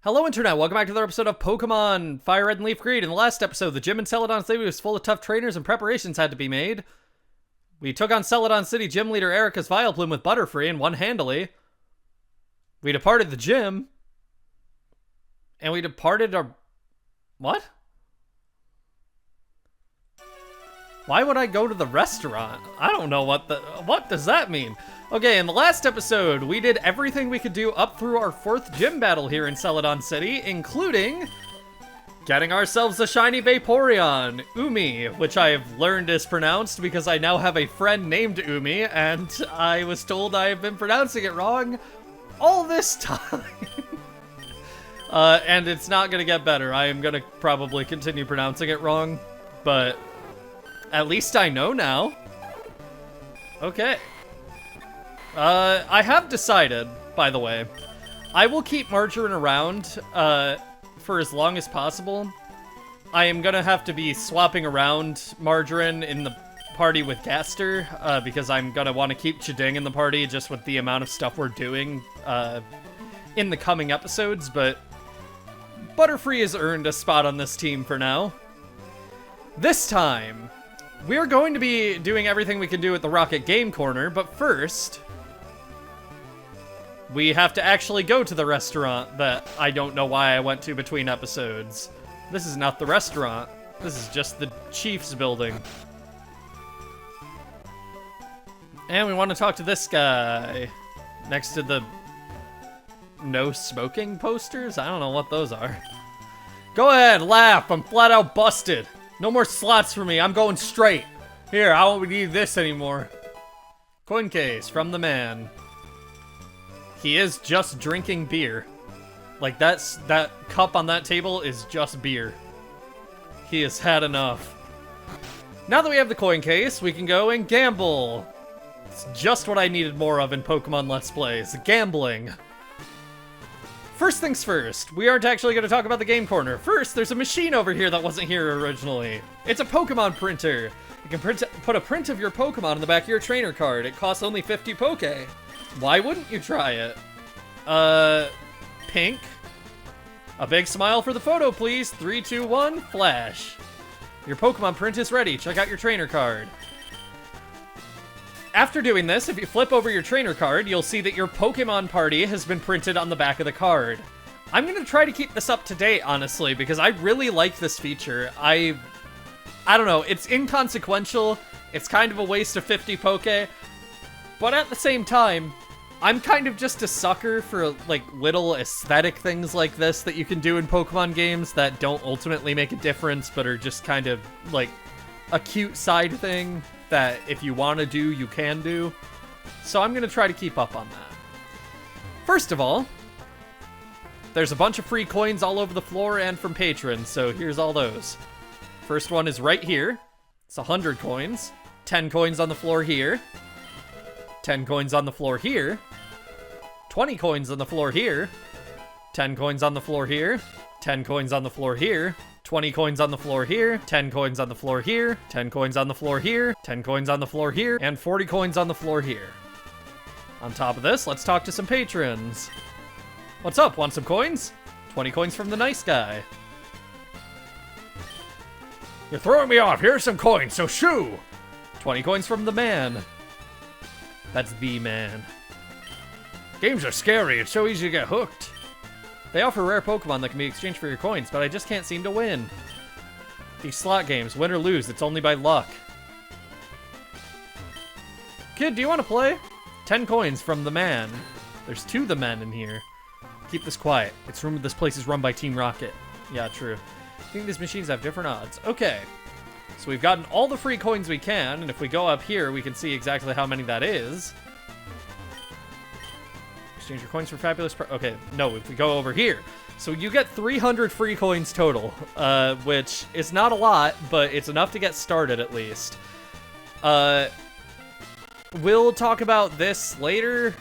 Hello Internet, welcome back to another episode of Pokemon FireRed and LeafGreen. In the last episode, the gym in Celadon City was full of tough trainers and preparations had to be made. We took on Celadon City gym leader Erica's Vileplume with Butterfree and won handily. We departed the gym. And we departed our... What? Why would I go to the restaurant? I don't know what does that mean? Okay, in the last episode, we did everything we could do up through our 4th gym battle here in Celadon City, including getting ourselves a shiny Vaporeon, Umi, which I have learned is pronounced because I now have a friend named Umi, and I was told I have been pronouncing it wrong all this time. And it's not gonna get better. I am gonna probably continue pronouncing it wrong, but at least I know now. Okay. I have decided, by the way, I will keep Margarine around, for as long as possible. I am gonna have to be swapping around Margarine in the party with Gaster, because I'm gonna want to keep Chiding in the party just with the amount of stuff we're doing, in the coming episodes, but Butterfree has earned a spot on this team for now. This time, we're going to be doing everything we can do at the Rocket Game Corner, but first, we have to actually go to the restaurant that I don't know why I went to between episodes. This is not the restaurant. This is just the Chief's building. And we want to talk to this guy next to the no smoking posters? I don't know what those are. Go ahead, laugh. I'm flat out busted. No more slots for me. I'm going straight. Here, I don't need this anymore. Coin case from the man. He is just drinking beer. Like, that cup on that table is just beer. He has had enough. Now that we have the coin case, we can go and gamble. It's just what I needed more of in Pokemon Let's Plays. Gambling. First things first, we aren't actually going to talk about the game corner. First, there's a machine over here that wasn't here originally. It's a Pokemon printer. You can put a print of your Pokemon in the back of your trainer card. It costs only 50 Poke. Why wouldn't you try it? Pink. A big smile for the photo, please. 3, 2, 1, flash. Your Pokemon print is ready. Check out your trainer card. After doing this, if you flip over your trainer card, you'll see that your Pokemon party has been printed on the back of the card. I'm gonna try to keep this up to date, honestly, because I really like this feature. I don't know, it's inconsequential, it's kind of a waste of 50 Poke, but at the same time, I'm kind of just a sucker for, like, little aesthetic things like this that you can do in Pokemon games that don't ultimately make a difference, but are just kind of, like, a cute side thing that if you want to do, you can do. So I'm going to try to keep up on that. First of all, there's a bunch of free coins all over the floor and from patrons, so here's all those. First one is right here. It's 100 coins. 10 coins on the floor here. 10 coins on the floor here. 20 coins on the floor here. 10 coins on the floor here. 10 coins on the floor here. 20 coins on the floor here, 10 coins on the floor here, 10 coins on the floor here, 10 coins on the floor here, and 40 coins on the floor here. On top of this, let's talk to some patrons. What's up, want some coins? 20 coins from the nice guy. You're throwing me off, here's some coins, so shoo! 20 coins from the man. That's the man. Games are scary, it's so easy to get hooked. They offer rare Pokemon that can be exchanged for your coins, but I just can't seem to win. These slot games, win or lose, it's only by luck. Kid, do you want to play? 10 coins from the man. There's 2 the men in here. Keep this quiet. This place is run by Team Rocket. Yeah, true. I think these machines have different odds. Okay. So we've gotten all the free coins we can, and if we go up here, we can see exactly how many that is. Exchange your coins for fabulous okay, no, if we go over here. So you get 300 free coins total, which is not a lot, but it's enough to get started at least. We'll talk about this later.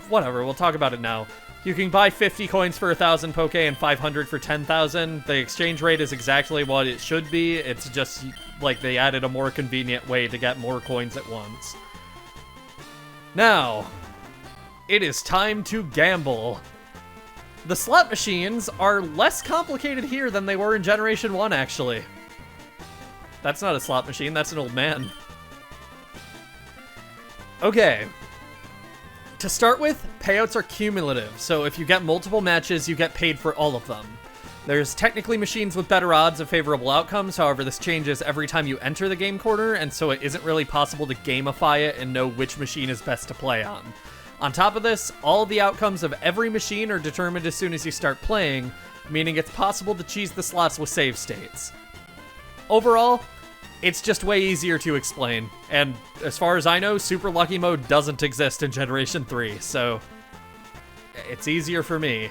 Whatever, we'll talk about it now. You can buy 50 coins for 1,000 Poke and 500 for 10,000. The exchange rate is exactly what it should be. It's just like they added a more convenient way to get more coins at once. Now, it is time to gamble. The slot machines are less complicated here than they were in Generation 1, actually. That's not a slot machine, that's an old man. Okay. To start with, payouts are cumulative, so if you get multiple matches, you get paid for all of them. There's technically machines with better odds of favorable outcomes, however this changes every time you enter the game corner, and so it isn't really possible to gamify it and know which machine is best to play on. On top of this, all the outcomes of every machine are determined as soon as you start playing, meaning it's possible to cheese the slots with save states. Overall, it's just way easier to explain, and as far as I know, Super Lucky Mode doesn't exist in Generation 3, so it's easier for me.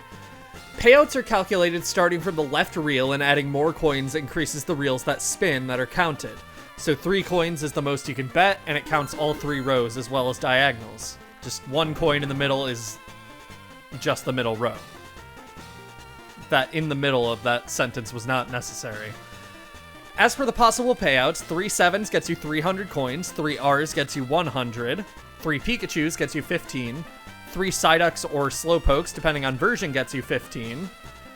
Payouts are calculated starting from the left reel, and adding more coins increases the reels that spin that are counted. So 3 coins is the most you can bet, and it counts all 3 rows as well as diagonals. Just 1 coin in the middle is just the middle row. That in the middle of that sentence was not necessary. As for the possible payouts, 3 sevens gets you 300 coins, 3 Rs gets you 100, 3 Pikachus gets you 15, 3 Psyducks or Slowpokes, depending on version, gets you 15,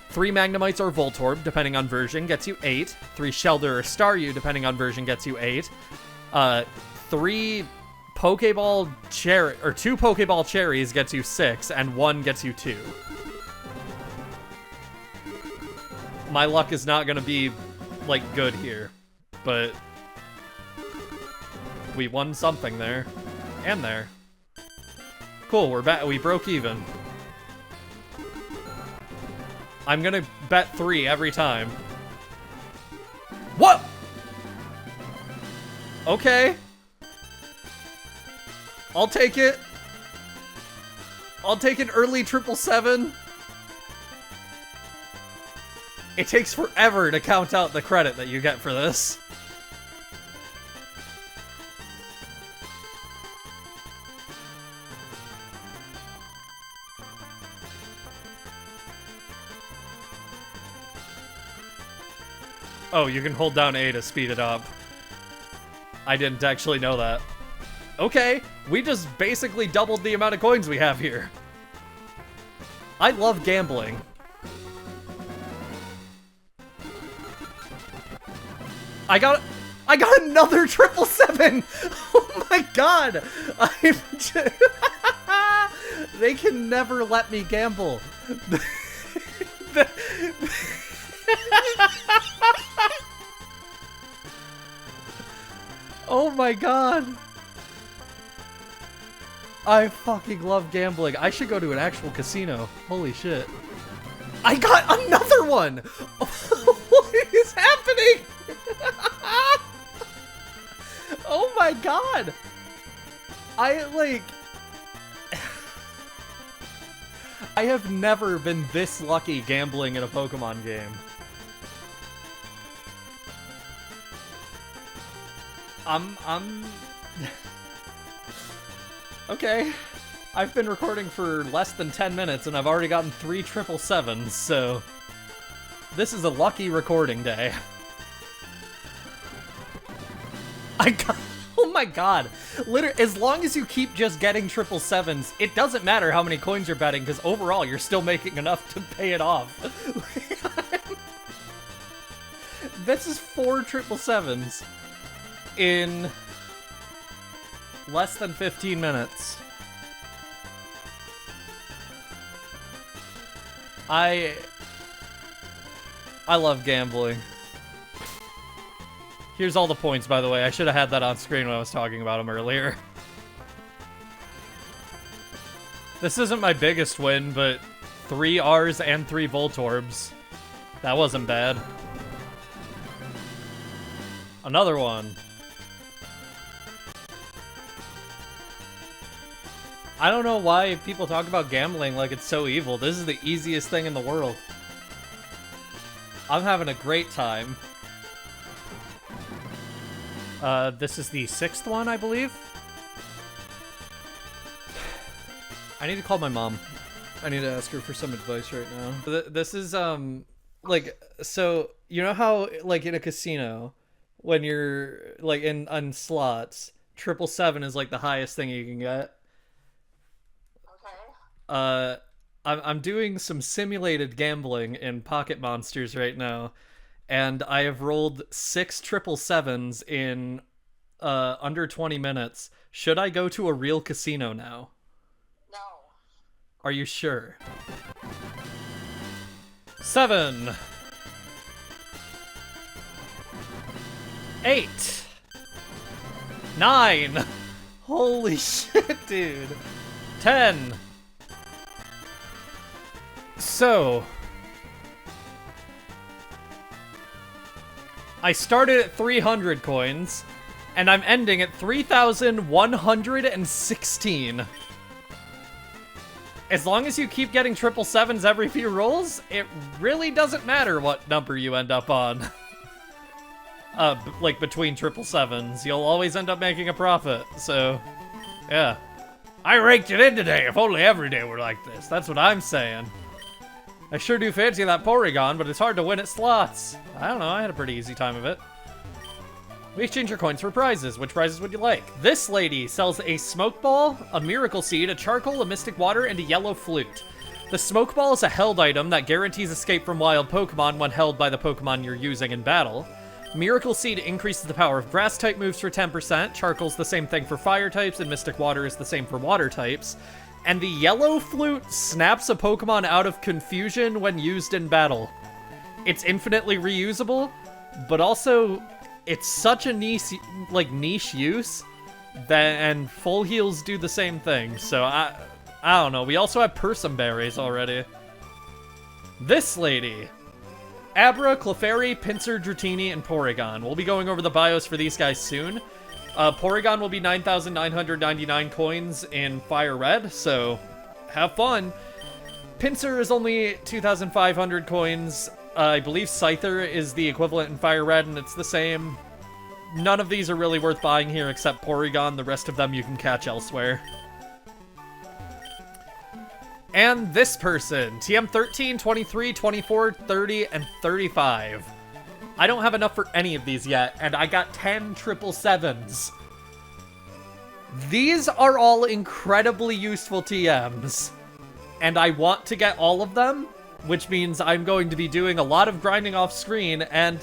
3 Magnemites or Voltorb, depending on version, gets you 8, 3 Shelder or Staryu, depending on version, gets you 8, 3 Pokeball Cherry, or 2 Pokeball Cherries gets you 6, and 1 gets you 2. My luck is not gonna be like good here, but we won something there and there. Cool, we're back. We broke even. I'm gonna bet 3 every time. What? Okay. I'll take it. I'll take an early 777. It takes forever to count out the credit that you get for this. Oh, you can hold down A to speed it up. I didn't actually know that. Okay, we just basically doubled the amount of coins we have here. I love gambling. I got another 777! Oh my god! I'm just... They can never let me gamble. Oh my god! I fucking love gambling. I should go to an actual casino. Holy shit. I got another one! What is happening? Oh my god! I have never been this lucky gambling in a Pokemon game. Okay. I've been recording for less than 10 minutes and I've already gotten 3 777s, so this is a lucky recording day. Oh my god. Literally, as long as you keep just getting 777s, it doesn't matter how many coins you're betting, because overall you're still making enough to pay it off. This is 4 777s in less than 15 minutes. I love gambling. Here's all the points, by the way. I should have had that on screen when I was talking about them earlier. This isn't my biggest win, but 3 Rs and 3 Voltorbs. That wasn't bad. Another one. I don't know why people talk about gambling like it's so evil. This is the easiest thing in the world. I'm having a great time. This is the 6th one, I believe. I need to call my mom. I need to ask her for some advice right now. This is, like, so, you know how, like, in a casino, when you're, like, on slots, 777 is, like, the highest thing you can get? Okay. I'm doing some simulated gambling in Pocket Monsters right now, and I have rolled 6 777s in under 20 minutes. Should I go to a real casino now? No. Are you sure? 7, 8, 9. Holy shit, dude. 10. So, I started at 300 coins, and I'm ending at 3,116. As long as you keep getting 777s every few rolls, it really doesn't matter what number you end up on. Like between 777s, you'll always end up making a profit, so, yeah. I raked it in today, if only every day were like this, that's what I'm saying. I sure do fancy that Porygon, but it's hard to win at slots. I don't know, I had a pretty easy time of it. We exchange your coins for prizes. Which prizes would you like? This lady sells a smoke ball, a miracle seed, a charcoal, a mystic water, and a yellow flute. The smoke ball is a held item that guarantees escape from wild Pokemon when held by the Pokemon you're using in battle. Miracle Seed increases the power of grass-type moves for 10%, Charcoal's the same thing for fire types, and Mystic Water is the same for water types. And the Yellow Flute snaps a Pokemon out of confusion when used in battle. It's infinitely reusable, but also, it's such a niche use, and Full Heals do the same thing, so I don't know. We also have Persim Berries already. This lady. Abra, Clefairy, Pinsir, Dratini, and Porygon. We'll be going over the bios for these guys soon. Porygon will be 9,999 coins in FireRed, so have fun. Pinsir is only 2,500 coins. I believe Scyther is the equivalent in FireRed, and it's the same. None of these are really worth buying here except Porygon. The rest of them you can catch elsewhere. And this person, TM 13, 23, 24, 30, and 35. I don't have enough for any of these yet, and I got 10 777s. These are all incredibly useful TMs, and I want to get all of them, which means I'm going to be doing a lot of grinding off screen, and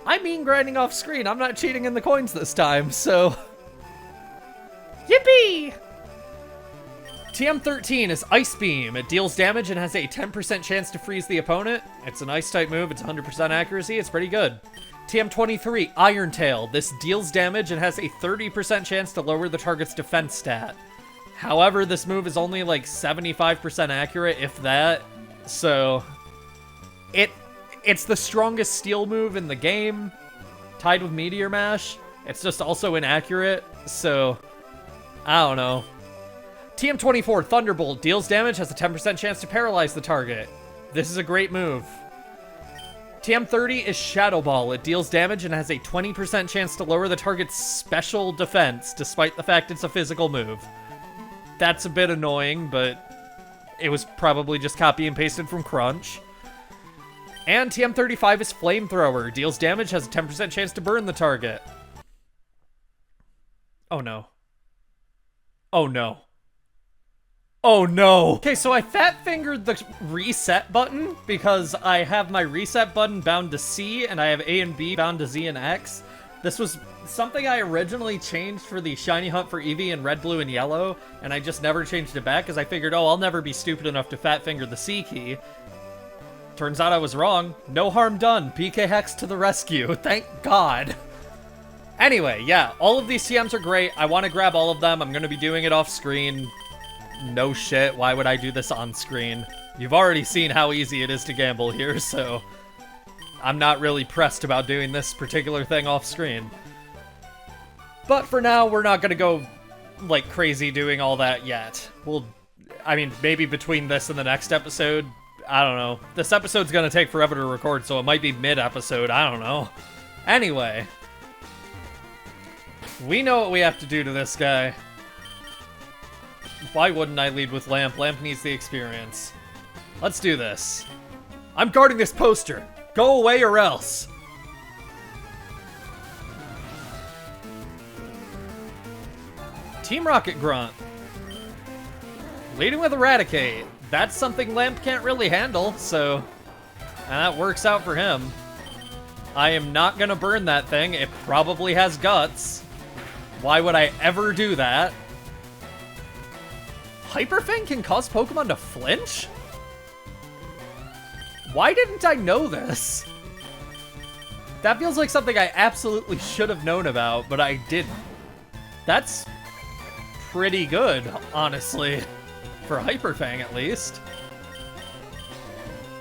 I mean grinding off screen. I'm not cheating in the coins this time, so yippee! TM13 is Ice Beam. It deals damage and has a 10% chance to freeze the opponent. It's an Ice-type move. It's 100% accuracy. It's pretty good. TM23, Iron Tail. This deals damage and has a 30% chance to lower the target's defense stat. However, this move is only like 75% accurate, if that. So, it's the strongest steel move in the game, tied with Meteor Mash. It's just also inaccurate, so I don't know. TM24, Thunderbolt, deals damage, has a 10% chance to paralyze the target. This is a great move. TM30 is Shadow Ball. It deals damage and has a 20% chance to lower the target's special defense, despite the fact it's a physical move. That's a bit annoying, but it was probably just copy and pasted from Crunch. And TM35 is Flamethrower. Deals damage, has a 10% chance to burn the target. Oh no. Oh no. Oh no! Okay, so I fat-fingered the reset button because I have my reset button bound to C and I have A and B bound to Z and X. This was something I originally changed for the Shiny Hunt for Eevee in Red, Blue, and Yellow, and I just never changed it back because I figured, oh, I'll never be stupid enough to fat-finger the C key. Turns out I was wrong. No harm done. PK Hex to the rescue. Thank God. Anyway, yeah, all of these TMs are great. I want to grab all of them. I'm going to be doing it off screen. No shit, why would I do this on screen? You've already seen how easy it is to gamble here, so I'm not really pressed about doing this particular thing off screen. But for now, we're not gonna go like crazy doing all that yet. I mean, maybe between this and the next episode, I don't know. This episode's gonna take forever to record, so it might be mid-episode, I don't know. Anyway, we know what we have to do to this guy. Why wouldn't I lead with Lamp? Lamp needs the experience. Let's do this. I'm guarding this poster. Go away or else. Team Rocket Grunt. Leading with Eradicate. that's something Lamp can't really handle, so that works out for him. I am not gonna burn that thing. It probably has guts. Why would I ever do that? Hyper Fang can cause Pokemon to flinch? Why didn't I know this? That feels like something I absolutely should have known about, but I didn't. That's pretty good, honestly. For Hyper Fang, at least.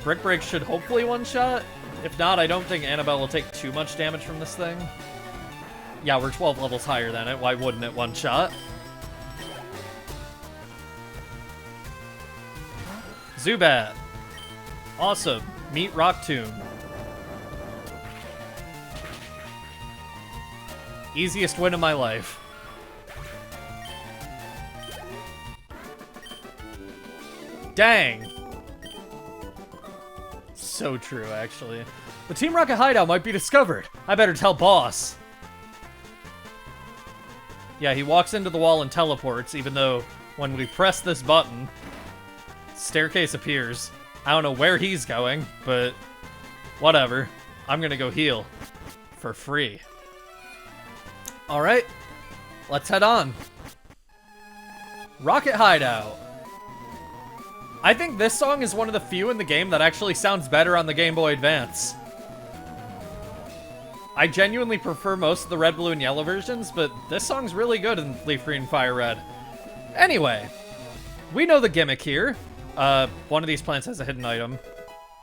Brick Break should hopefully one-shot. If not, I don't think Annabelle will take too much damage from this thing. Yeah, we're 12 levels higher than it. Why wouldn't it one-shot? Zubat. Awesome. Meet Rock Tomb. Easiest win of my life. Dang. So true, actually. The Team Rocket hideout might be discovered. I better tell Boss. Yeah, he walks into the wall and teleports, even though when we press this button, staircase appears. I don't know where he's going, but whatever. I'm gonna go heal. For free. Alright, let's head on. Rocket Hideout. I think this song is one of the few in the game that actually sounds better on the Game Boy Advance. I genuinely prefer most of the red, blue, and yellow versions, but this song's really good in LeafGreen, FireRed. Anyway, we know the gimmick here. One of these plants has a hidden item.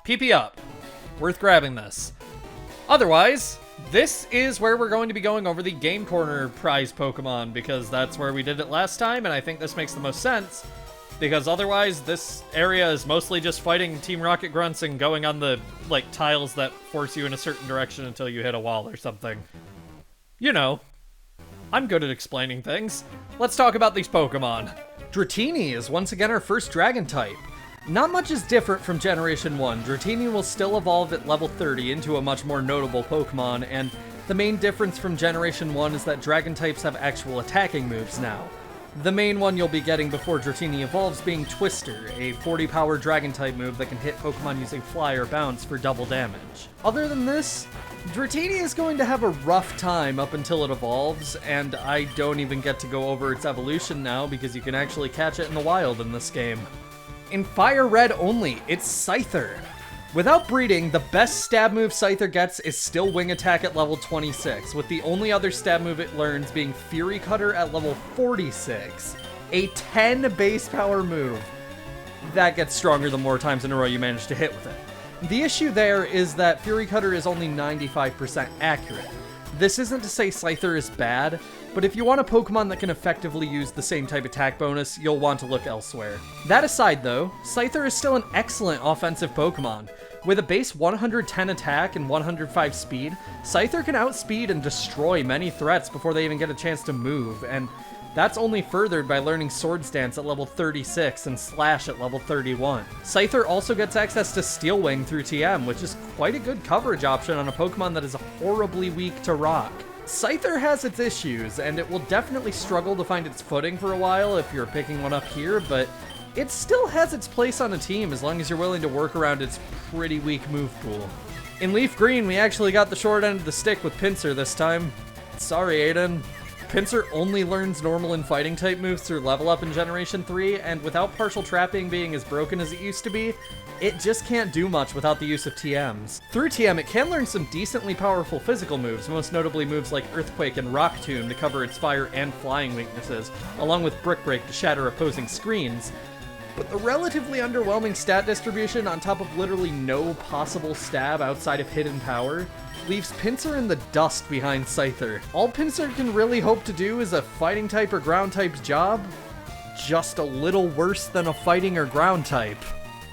PP up. Worth grabbing this. Otherwise, this is where we're going to be going over the Game Corner prize Pokemon, because that's where we did it last time, and I think this makes the most sense, because otherwise this area is mostly just fighting Team Rocket grunts and going on the, like, tiles that force you in a certain direction until you hit a wall or something. You know, I'm good at explaining things. Let's talk about these Pokemon. Dratini is once again our first Dragon type. Not much is different from Generation 1. Dratini will still evolve at level 30 into a much more notable Pokemon, and the main difference from Generation 1 is that Dragon types have actual attacking moves now. The main one you'll be getting before Dratini evolves being Twister, a 40 power Dragon type move that can hit Pokemon using Fly or Bounce for double damage. Other than this, Dratini is going to have a rough time up until it evolves, and I don't even get to go over its evolution now because you can actually catch it in the wild in this game. In Fire Red only, it's Scyther. Without breeding, the best stab move Scyther gets is still Wing Attack at level 26, with the only other stab move it learns being Fury Cutter at level 46. A 10 base power move. That gets stronger the more times in a row you manage to hit with it. The issue there is that Fury Cutter is only 95% accurate. This isn't to say Scyther is bad, but if you want a Pokemon that can effectively use the same type attack bonus, you'll want to look elsewhere. That aside though, Scyther is still an excellent offensive Pokemon. With a base 110 attack and 105 speed, Scyther can outspeed and destroy many threats before they even get a chance to move, and that's only furthered by learning Sword Stance at level 36 and Slash at level 31. Scyther also gets access to Steel Wing through TM, which is quite a good coverage option on a Pokemon that is horribly weak to Rock. Scyther has its issues, and it will definitely struggle to find its footing for a while if you're picking one up here, but it still has its place on a team as long as you're willing to work around its pretty weak move pool. In Leaf Green, we actually got the short end of the stick with Pinsir this time. Sorry, Aiden. Pinsir only learns normal and fighting type moves through level up in Generation 3, and without partial trapping being as broken as it used to be, it just can't do much without the use of TMs. Through TM, it can learn some decently powerful physical moves, most notably moves like Earthquake and Rock Tomb to cover its fire and flying weaknesses, along with Brick Break to shatter opposing screens. But the relatively underwhelming stat distribution on top of literally no possible stab outside of hidden power leaves Pinsir in the dust behind Scyther. All Pinsir can really hope to do is a fighting type or ground type's job, just a little worse than a fighting or ground type.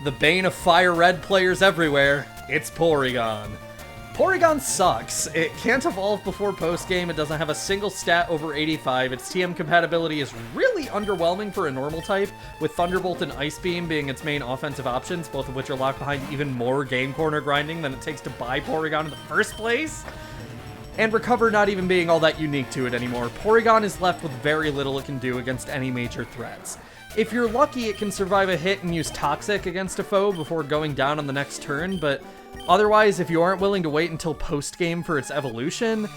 The bane of Fire Red players everywhere, it's Porygon. Porygon sucks. It can't evolve before post-game, it doesn't have a single stat over 85, its TM compatibility is really underwhelming for a normal type, with Thunderbolt and Ice Beam being its main offensive options, both of which are locked behind even more game corner grinding than it takes to buy Porygon in the first place. And Recover not even being all that unique to it anymore, Porygon is left with very little it can do against any major threats. If you're lucky, it can survive a hit and use Toxic against a foe before going down on the next turn, but otherwise, if you aren't willing to wait until post-game for its evolution,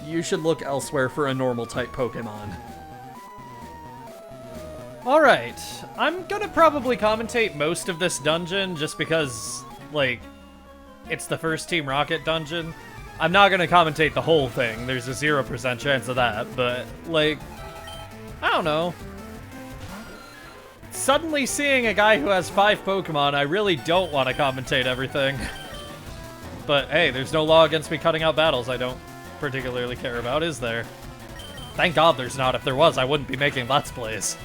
you should look elsewhere for a normal-type Pokemon. Alright, I'm gonna probably commentate most of this dungeon just because, like, it's the first Team Rocket dungeon. I'm not gonna commentate the whole thing, there's a 0% chance of that, but, like, I don't know. Suddenly seeing a guy who has 5 Pokemon, I really don't want to commentate everything. But hey, there's no law against me cutting out battles I don't particularly care about, is there? Thank God there's not. If there was, I wouldn't be making Let's Plays.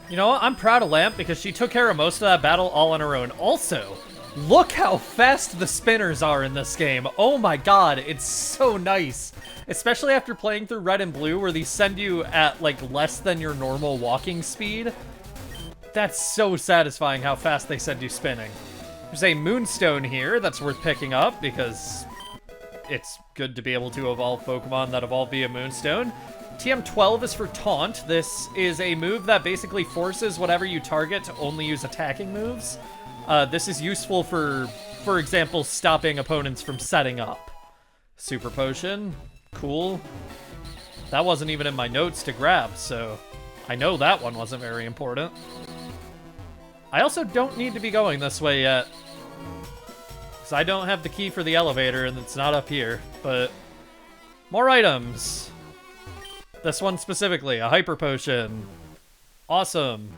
You know what? I'm proud of Lamp because she took care of most of that battle all on her own. Also, look how fast the spinners are in this game. Oh my God, it's so nice. Especially after playing through Red and Blue where these send you at like less than your normal walking speed. That's so satisfying how fast they send you spinning. There's a Moonstone here that's worth picking up because it's good to be able to evolve Pokemon that evolve via Moonstone. TM12 is for Taunt. This is a move that basically forces whatever you target to only use attacking moves. This is useful for example, stopping opponents from setting up. Super Potion. Cool. That wasn't even in my notes to grab, so I know that one wasn't very important. I also don't need to be going this way yet, because I don't have the key for the elevator and it's not up here, but more items. This one specifically, a Hyper Potion. Awesome.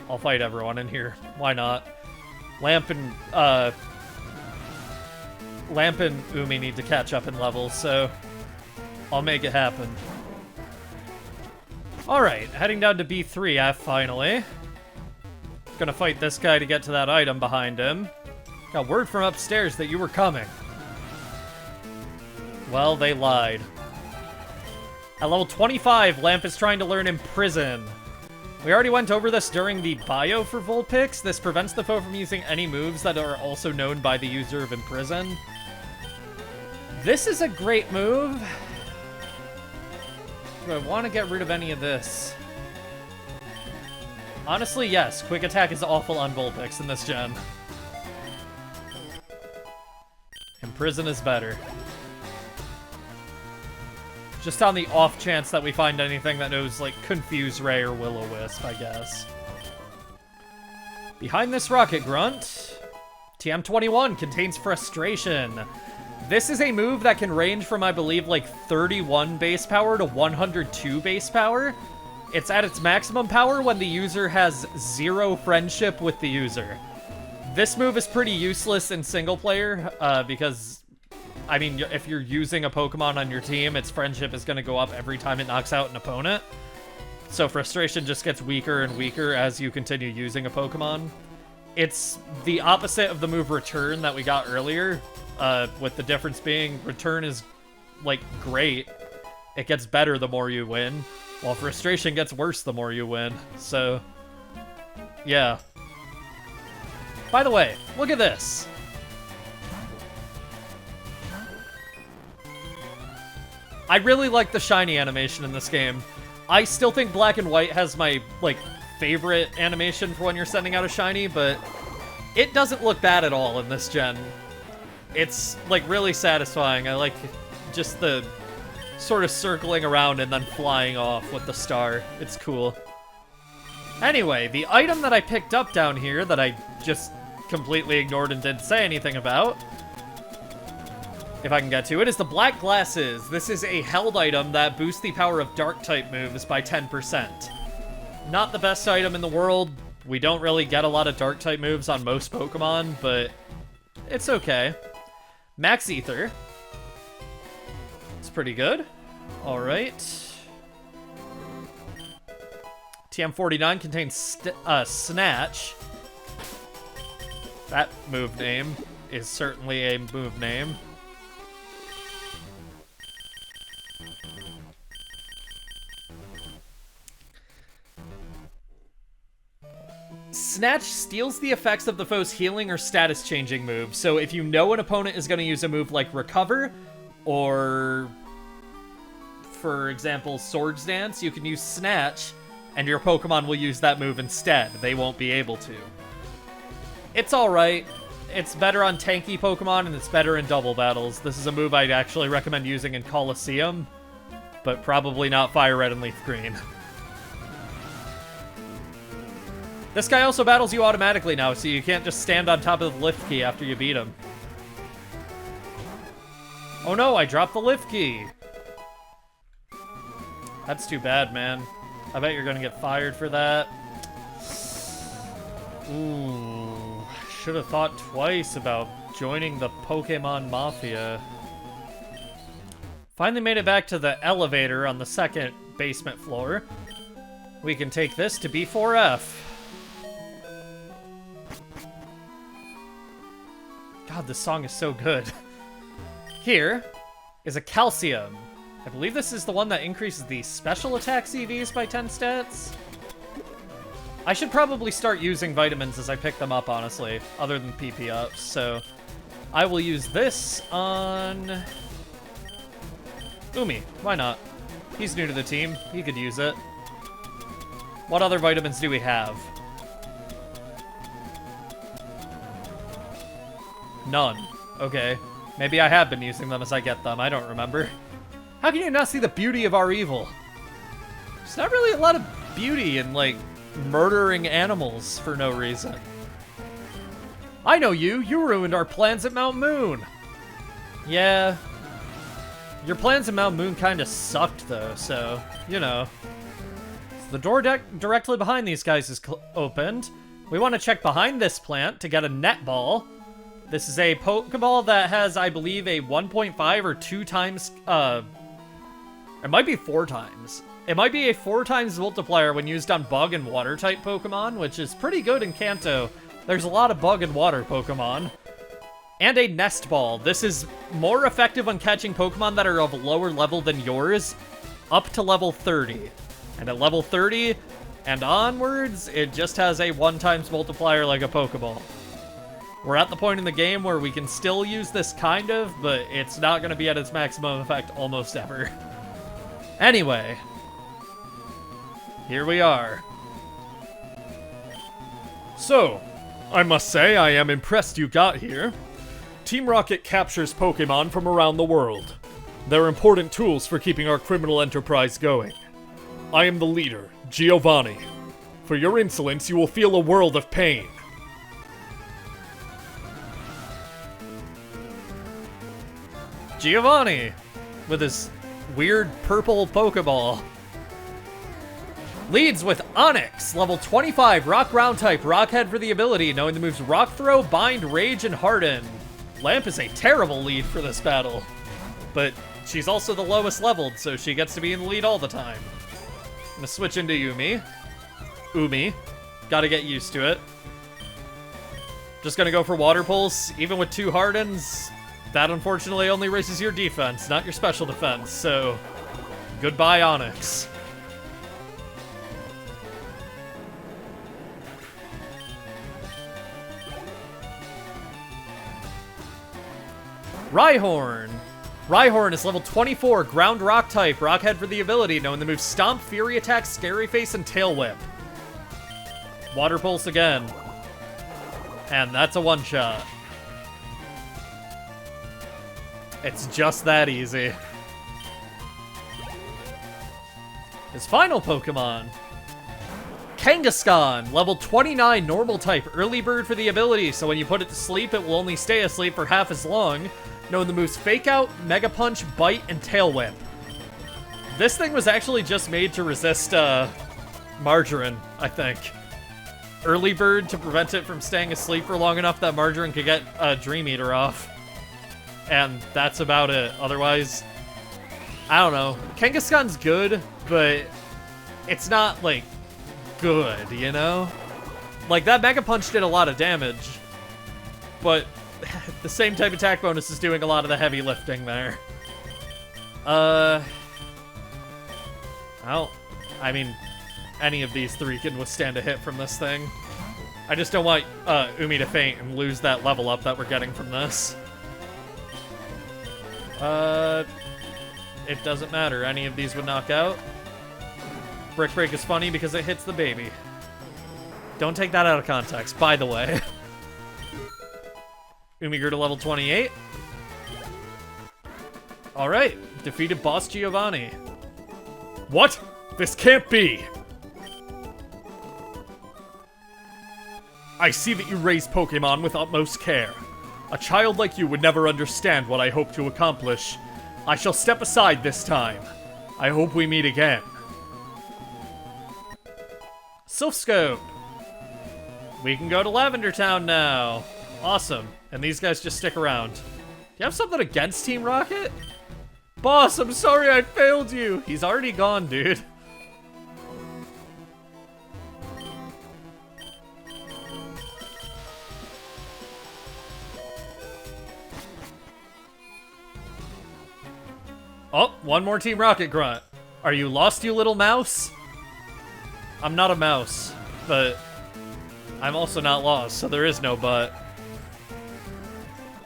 I'll fight everyone in here. Why not? Lamp and Umi need to catch up in levels, so I'll make it happen. Alright, heading down to B3F finally. Gonna fight this guy to get to that item behind him. Got word from upstairs that you were coming. Well, they lied. At level 25, Lamp is trying to learn Imprison. We already went over this during the bio for Vulpix. This prevents the foe from using any moves that are also known by the user of Imprison. This is a great move. Do I want to get rid of any of this? Honestly, yes. Quick Attack is awful on Vulpix in this gen. Imprison is better. Just on the off chance that we find anything that knows, like, Confuse Ray or Will-O-Wisp, I guess. Behind this Rocket Grunt, TM21 contains Frustration. This is a move that can range from, I believe, like 31 base power to 102 base power. It's at its maximum power when the user has 0 friendship with the user. This move is pretty useless in single player, because, I mean, if you're using a Pokemon on your team, its friendship is going to go up every time it knocks out an opponent. So Frustration just gets weaker and weaker as you continue using a Pokemon. It's the opposite of the move Return that we got earlier, with the difference being Return is, like, great. It gets better the more you win, while Frustration gets worse the more you win. So, yeah. By the way, look at this. I really like the shiny animation in this game. I still think Black and White has my, like, favorite animation for when you're sending out a shiny, but it doesn't look bad at all in this gen. It's, like, really satisfying. I like just the sort of circling around and then flying off with the star. It's cool. Anyway, the item that I picked up down here that I just completely ignored and didn't say anything about, if I can get to it, is the Black Glasses. This is a held item that boosts the power of Dark-type moves by 10%. Not the best item in the world. We don't really get a lot of Dark-type moves on most Pokemon, but it's okay. Max Ether. It's pretty good. Alright. TM49 contains Snatch. That move name is certainly a move name. Snatch steals the effects of the foe's healing or status-changing moves, so if you know an opponent is going to use a move like Recover, or, for example, Swords Dance, you can use Snatch, and your Pokemon will use that move instead. They won't be able to. It's alright. It's better on tanky Pokemon, and it's better in double battles. This is a move I'd actually recommend using in Colosseum, but probably not FireRed and LeafGreen. This guy also battles you automatically now, so you can't just stand on top of the lift key after you beat him. Oh no, I dropped the lift key. That's too bad, man. I bet you're gonna get fired for that. Ooh, should have thought twice about joining the Pokemon Mafia. Finally made it back to the elevator on the second basement floor. We can take this to B4F. God, this song is so good. Here is a Calcium. I believe this is the one that increases the special attack CVs by 10 stats. I should probably start using vitamins as I pick them up, honestly, other than PP ups. So I will use this on Umi. Why not? He's new to the team. He could use it. What other vitamins do we have? None. Okay. Maybe I have been using them as I get them. I don't remember. How can you not see the beauty of our evil? There's not really a lot of beauty in, like, murdering animals for no reason. I know you. You ruined our plans at Mount Moon. Yeah. Your plans at Mount Moon kind of sucked, though, so, you know. So the door directly behind these guys is opened. We want to check behind this plant to get a net ball. This is a Pokeball that has, I believe, a 1.5 or 2 times, it might be 4 times. It might be a 4 times multiplier when used on bug and water type Pokemon, which is pretty good in Kanto. There's a lot of bug and water Pokemon. And a Nest Ball. This is more effective when catching Pokemon that are of lower level than yours, up to level 30. And at level 30 and onwards, it just has a 1 times multiplier like a Pokeball. We're at the point in the game where we can still use this kind of, but it's not going to be at its maximum effect almost ever. Anyway, here we are. So, I must say I am impressed you got here. Team Rocket captures Pokemon from around the world. They're important tools for keeping our criminal enterprise going. I am the leader, Giovanni. For your insolence, you will feel a world of pain. Giovanni, with his weird purple Pokeball. Leads with Onix, level 25, Rock Ground type, Rock Head for the ability, knowing the moves Rock Throw, Bind, Rage, and Harden. Lamp is a terrible lead for this battle, but she's also the lowest leveled, so she gets to be in the lead all the time. I'm gonna switch into Umi. Gotta get used to it. Just gonna go for Water Pulse, even with 2 Hardens. That unfortunately only raises your defense, not your special defense, so goodbye, Onix. Rhyhorn. Rhyhorn is level 24, Ground Rock type, Rock Head for the ability, knowing the moves Stomp, Fury Attack, Scary Face, and Tail Whip. Water Pulse again. And that's a one-shot. It's just that easy. His final Pokemon. Kangaskhan, level 29, normal type, early bird for the ability, so when you put it to sleep, it will only stay asleep for half as long. Knowing the moves Fake Out, Mega Punch, Bite, and Tail Whip. This thing was actually just made to resist Margarine, I think. Early bird to prevent it from staying asleep for long enough that Margarine could get Dream Eater off. And that's about it. Otherwise, I don't know. Kangaskhan's good, but it's not, like, good, you know? Like, that Mega Punch did a lot of damage, but the same type attack bonus is doing a lot of the heavy lifting there. Well, I mean, any of these 3 can withstand a hit from this thing. I just don't want Umi to faint and lose that level up that we're getting from this. It doesn't matter. Any of these would knock out. Brick Break is funny because it hits the baby. Don't take that out of context, by the way. Umi grew to level 28. Alright, defeated Boss Giovanni. What? This can't be! I see that you raise Pokemon with utmost care. A child like you would never understand what I hope to accomplish. I shall step aside this time. I hope we meet again. Sylph Scope. We can go to Lavender Town now. Awesome. And these guys just stick around. Do you have something against Team Rocket? Boss, I'm sorry I failed you. He's already gone, dude. Oh, one more Team Rocket grunt. Are you lost, you little mouse? I'm not a mouse, but I'm also not lost, so there is no but.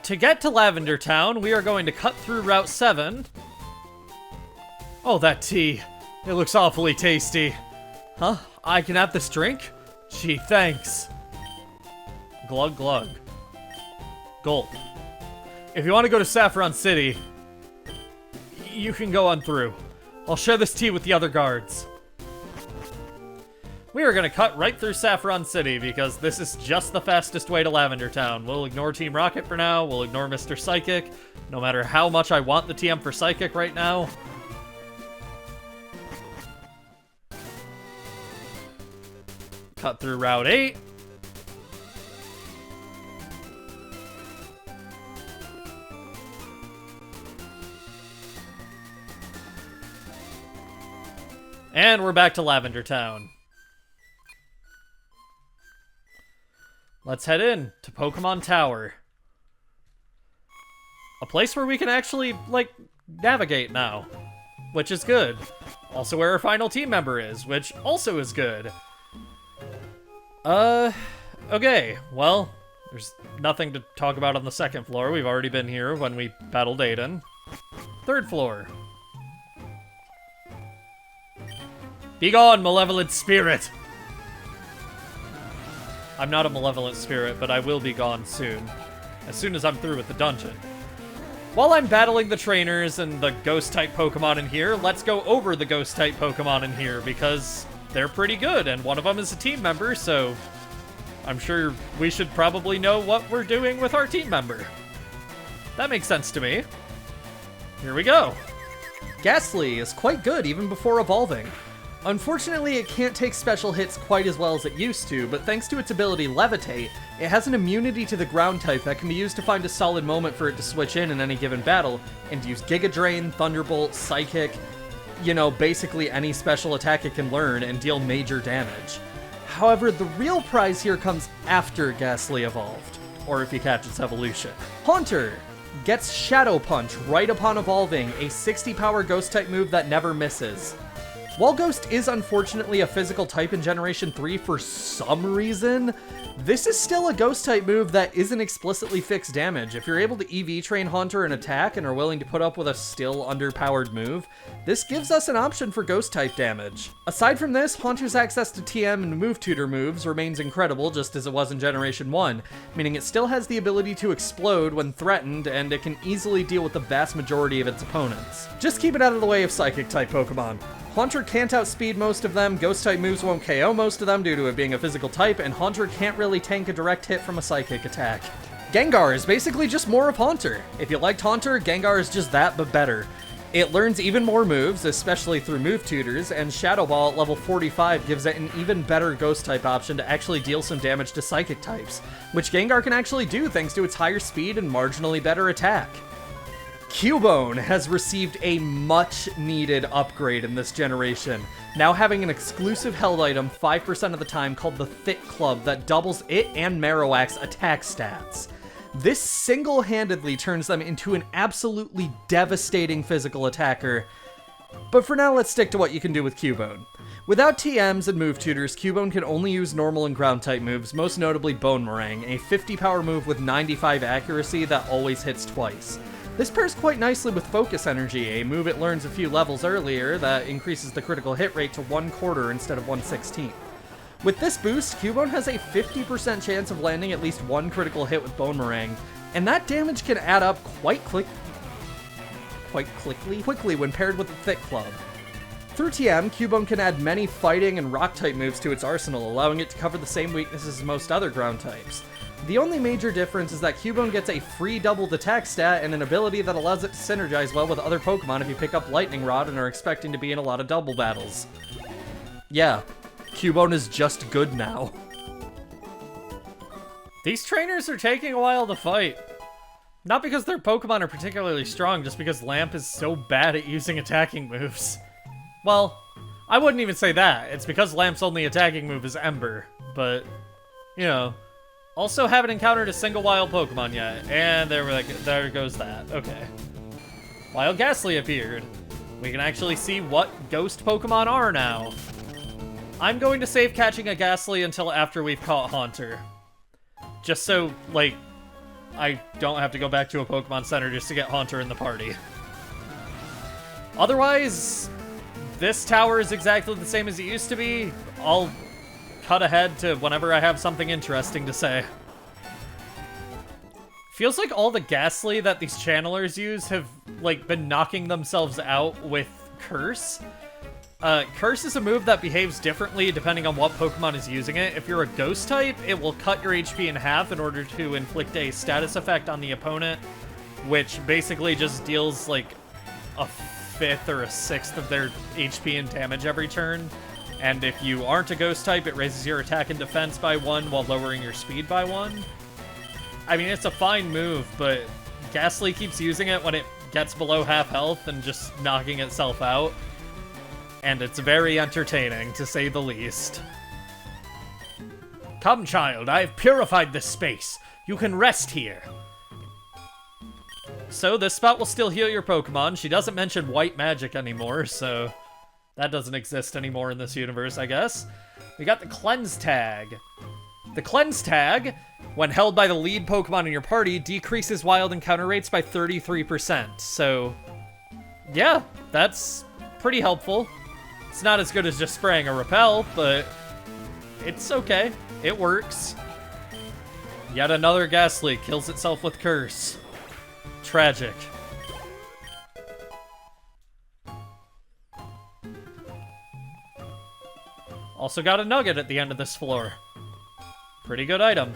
To get to Lavender Town, we are going to cut through Route 7. Oh, that tea. It looks awfully tasty. Huh? I can have this drink? Gee, thanks. Glug glug. Gulp. If you want to go to Saffron City, you can go on through. I'll share this tea with the other guards. We are going to cut right through Saffron City because this is just the fastest way to Lavender Town. We'll ignore Team Rocket for now. We'll ignore Mr. Psychic, no matter how much I want the TM for Psychic right now. Cut through Route 8. And we're back to Lavender Town. Let's head in to Pokemon Tower. A place where we can actually, like, navigate now, which is good. Also where our final team member is, which also is good. Okay, well, there's nothing to talk about on the second floor. We've already been here when we battled Aiden. Third floor. Be gone, malevolent spirit! I'm not a malevolent spirit, but I will be gone soon. As soon as I'm through with the dungeon. While I'm battling the trainers and the ghost-type Pokemon in here, let's go over the ghost-type Pokemon in here, because they're pretty good, and one of them is a team member, so I'm sure we should probably know what we're doing with our team member. That makes sense to me. Here we go. Ghastly is quite good even before evolving. Unfortunately, it can't take special hits quite as well as it used to, but thanks to its ability Levitate, it has an immunity to the ground type that can be used to find a solid moment for it to switch in any given battle, and use Giga Drain, Thunderbolt, Psychic, you know, basically any special attack it can learn and deal major damage. However, the real prize here comes after Ghastly evolved, or if you catch its evolution. Haunter gets Shadow Punch right upon evolving, a 60 power ghost-type move that never misses. While Ghost is unfortunately a physical type in Generation 3 for some reason, this is still a Ghost-type move that isn't explicitly fixed damage. If you're able to EV train Haunter and attack and are willing to put up with a still underpowered move, this gives us an option for Ghost-type damage. Aside from this, Haunter's access to TM and Move Tutor moves remains incredible just as it was in Generation 1, meaning it still has the ability to explode when threatened, and it can easily deal with the vast majority of its opponents. Just keep it out of the way of Psychic-type Pokemon. Haunter can't outspeed most of them, Ghost-type moves won't KO most of them due to it being a physical type, and Haunter can't really tank a direct hit from a Psychic attack. Gengar is basically just more of Haunter. If you liked Haunter, Gengar is just that, but better. It learns even more moves, especially through move tutors, and Shadow Ball at level 45 gives it an even better Ghost-type option to actually deal some damage to Psychic types, which Gengar can actually do thanks to its higher speed and marginally better attack. Cubone has received a much-needed upgrade in this generation, now having an exclusive held item 5% of the time called the Thick Club that doubles it and Marowak's attack stats. This single-handedly turns them into an absolutely devastating physical attacker, but for now let's stick to what you can do with Cubone. Without TMs and move tutors, Cubone can only use normal and ground-type moves, most notably Bone Meringue, a 50 power move with 95 accuracy that always hits twice. This pairs quite nicely with Focus Energy, a move it learns a few levels earlier that increases the critical hit rate to 1/4 instead of 1/16. With this boost, Cubone has a 50% chance of landing at least one critical hit with Boomerang, and that damage can add up quite quickly when paired with a Thick Club. Through TM, Cubone can add many fighting and rock-type moves to its arsenal, allowing it to cover the same weaknesses as most other ground types. The only major difference is that Cubone gets a free doubled attack stat and an ability that allows it to synergize well with other Pokemon if you pick up Lightning Rod and are expecting to be in a lot of double battles. Yeah, Cubone is just good now. These trainers are taking a while to fight. Not because their Pokemon are particularly strong, just because Lamp is so bad at using attacking moves. Well, I wouldn't even say that. It's because Lamp's only attacking move is Ember. But, you know, also haven't encountered a single wild Pokemon yet. And there goes that. Okay. Wild Ghastly appeared. We can actually see what ghost Pokemon are now. I'm going to save catching a Ghastly until after we've caught Haunter. Just so, like, I don't have to go back to a Pokemon Center just to get Haunter in the party. Otherwise, this tower is exactly the same as it used to be. I'll cut ahead to whenever I have something interesting to say. Feels like all the Ghastly that these channelers use have, like, been knocking themselves out with Curse. Curse is a move that behaves differently depending on what Pokemon is using it. If you're a Ghost type, it will cut your HP in half in order to inflict a status effect on the opponent, which basically just deals, like, a 5th or a 6th of their HP and damage every turn. And if you aren't a Ghost type, it raises your attack and defense by 1 while lowering your speed by 1. I mean, it's a fine move, but Ghastly keeps using it when it gets below half health and just knocking itself out. And it's very entertaining, to say the least. Come, child, I have purified this space. You can rest here. So, this spot will still heal your Pokemon. She doesn't mention white magic anymore, so that doesn't exist anymore in this universe, I guess. We got the Cleanse Tag. The Cleanse Tag, when held by the lead Pokemon in your party, decreases wild encounter rates by 33%. So, yeah, that's pretty helpful. It's not as good as just spraying a Repel, but it's okay. It works. Yet another Ghastly kills itself with Curse. Tragic. Also got a Nugget at the end of this floor. Pretty good item.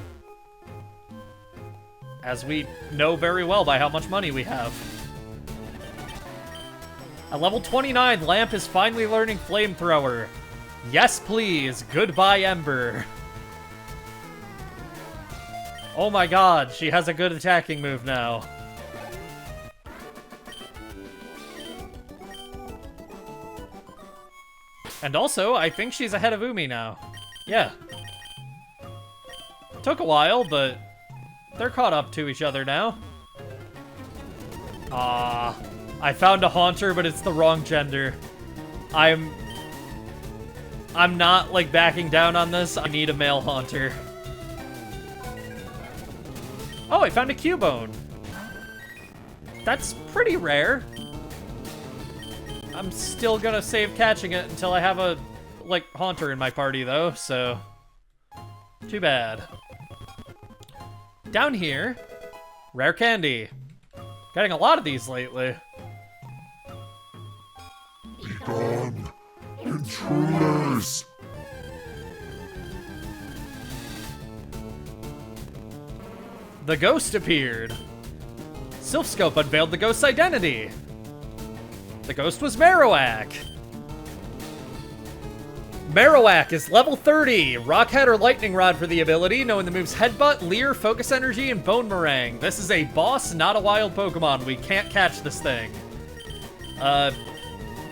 As we know very well by how much money we have. At level 29, Lamp is finally learning Flamethrower. Yes, please. Goodbye, Ember. Oh my god, she has a good attacking move now. And also, I think she's ahead of Umi now. Yeah. Took a while, but they're caught up to each other now. I found a Haunter, but it's the wrong gender. I'm not, like, backing down on this. I need a male Haunter. Oh, I found a Cubone. That's pretty rare. I'm still gonna save catching it until I have a, like, Haunter in my party, though, so too bad. Down here, rare candy. Getting a lot of these lately. Be gone, intruders! The ghost appeared. Silphscope unveiled the ghost's identity. The ghost was Marowak. Marowak is level 30. Rockhead or Lightning Rod for the ability, knowing the moves Headbutt, Leer, Focus Energy, and Bone Meringue. This is a boss, not a wild Pokemon. We can't catch this thing.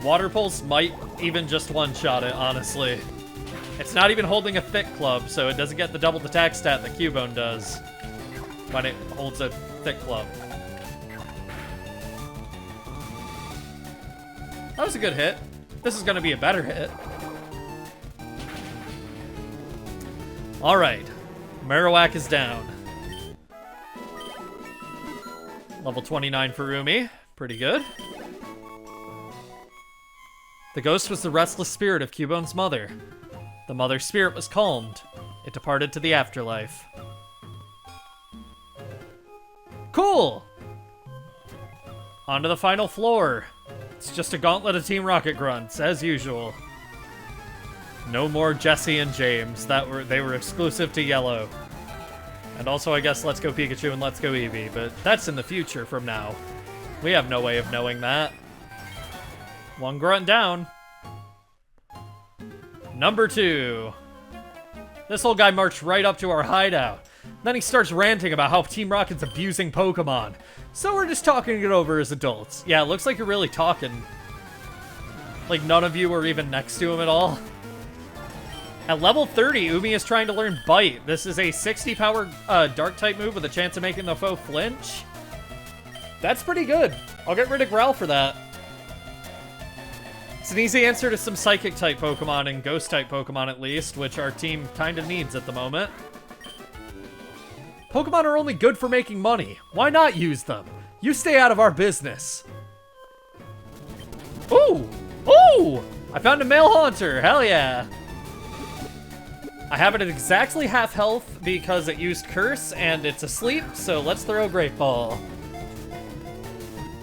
Water Pulse might even just one-shot it, honestly. It's not even holding a Thick Club, so it doesn't get the doubled attack stat that Cubone does when it holds a Thick Club. That was a good hit. This is going to be a better hit. Alright. Marowak is down. Level 29 for Umi. Pretty good. The ghost was the restless spirit of Cubone's mother. The mother's spirit was calmed. It departed to the afterlife. Cool! On to the final floor. It's just a gauntlet of Team Rocket grunts, as usual. No more Jesse and James. They were exclusive to Yellow. And also, I guess, Let's Go Pikachu and Let's Go Eevee, but that's in the future from now. We have no way of knowing that. One grunt down. Number 2. This old guy marched right up to our hideout. Then he starts ranting about how Team Rocket's abusing Pokemon. So we're just talking it over as adults. Yeah, it looks like you're really talking. Like none of you were even next to him at all. At level 30, Umi is trying to learn Bite. This is a 60 power Dark-type move with a chance of making the foe flinch. That's pretty good. I'll get rid of Growl for that. It's an easy answer to some Psychic-type Pokemon and Ghost-type Pokemon at least, which our team kind of needs at the moment. Pokemon are only good for making money. Why not use them? You stay out of our business. Ooh! Ooh! I found a male Haunter. Hell yeah! I have it at exactly half health because it used Curse and it's asleep, so let's throw Great Ball.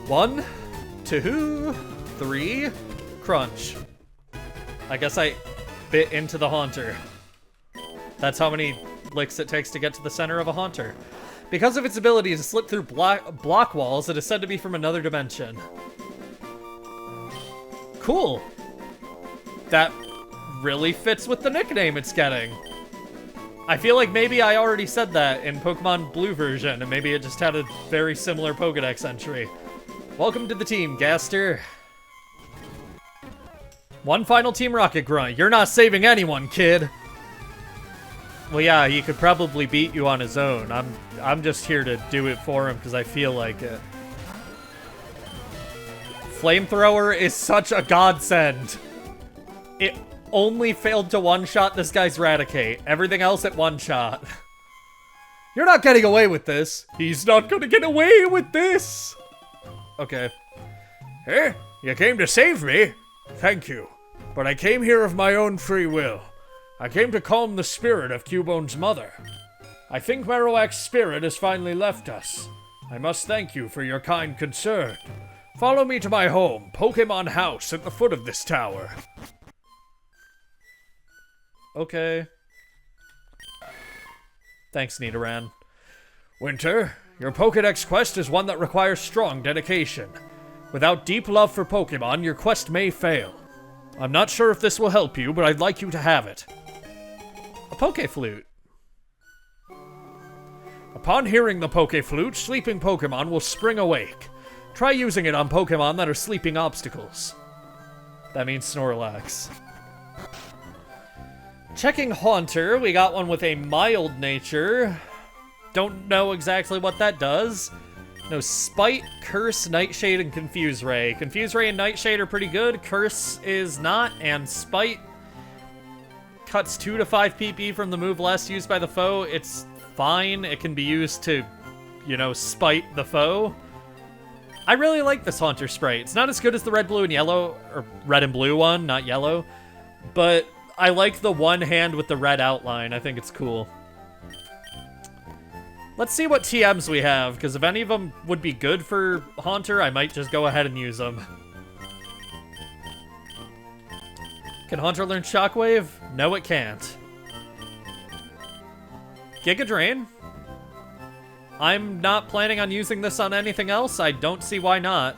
1, 2, 3, crunch. I guess I bit into the Haunter. That's how many licks it takes to get to the center of a Haunter. Because of its ability to slip through block walls, it is said to be from another dimension. Cool. That really fits with the nickname it's getting. I feel like maybe I already said that in Pokemon Blue version, and maybe it just had a very similar Pokedex entry. Welcome to the team, Gaster. One final Team Rocket grunt. You're not saving anyone, kid. Well, yeah, he could probably beat you on his own. I'm just here to do it for him because I feel like it. Flamethrower is such a godsend. It only failed to one-shot this guy's Raticate. Everything else at one-shot. You're not getting away with this. He's not gonna get away with this. Okay. Eh? You came to save me? Thank you. But I came here of my own free will. I came to calm the spirit of Cubone's mother. I think Marowak's spirit has finally left us. I must thank you for your kind concern. Follow me to my home, Pokemon House, at the foot of this tower. Okay. Thanks, Nidoran. Winter, your Pokedex quest is one that requires strong dedication. Without deep love for Pokemon, your quest may fail. I'm not sure if this will help you, but I'd like you to have it. A Pokeflute. Upon hearing the Pokeflute, sleeping Pokemon will spring awake. Try using it on Pokemon that are sleeping obstacles. That means Snorlax. Checking Haunter, we got one with a mild nature. Don't know exactly what that does. No, Spite, Curse, Nightshade, and Confuse Ray. Confuse Ray and Nightshade are pretty good. Curse is not, and Spite cuts 2 to 5 PP from the move last used by the foe. It's fine. It can be used to, you know, spite the foe. I really like this Haunter sprite. It's not as good as the red, blue, and yellow, or red and blue one, not yellow, but I like the one hand with the red outline. I think it's cool. Let's see what TMs we have, because if any of them would be good for Haunter, I might just go ahead and use them. Can Haunter learn Shockwave? No, it can't. Giga Drain? I'm not planning on using this on anything else. I don't see why not.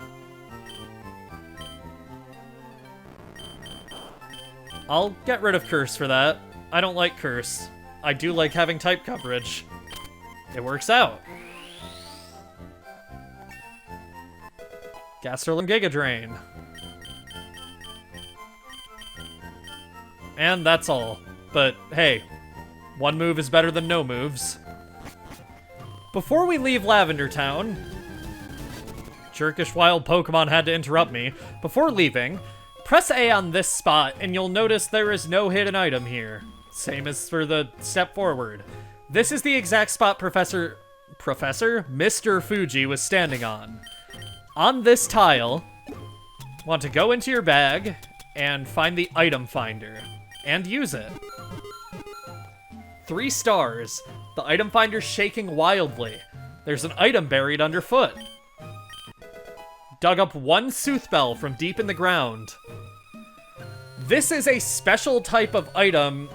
I'll get rid of Curse for that. I don't like Curse. I do like having type coverage. It works out. Gasterland Giga Drain. And that's all. But hey, one move is better than no moves. Before we leave Lavender Town, jerkish wild Pokemon had to interrupt me. Before leaving, press A on this spot and you'll notice there is no hidden item here. Same as for the step forward. This is the exact spot Professor Professor Mr. Fuji was standing on. On this tile, want to go into your bag and find the item finder and use it. 3 stars. The item finder's shaking wildly. There's an item buried underfoot. Dug up 1 sooth bell from deep in the ground. This is a special type of item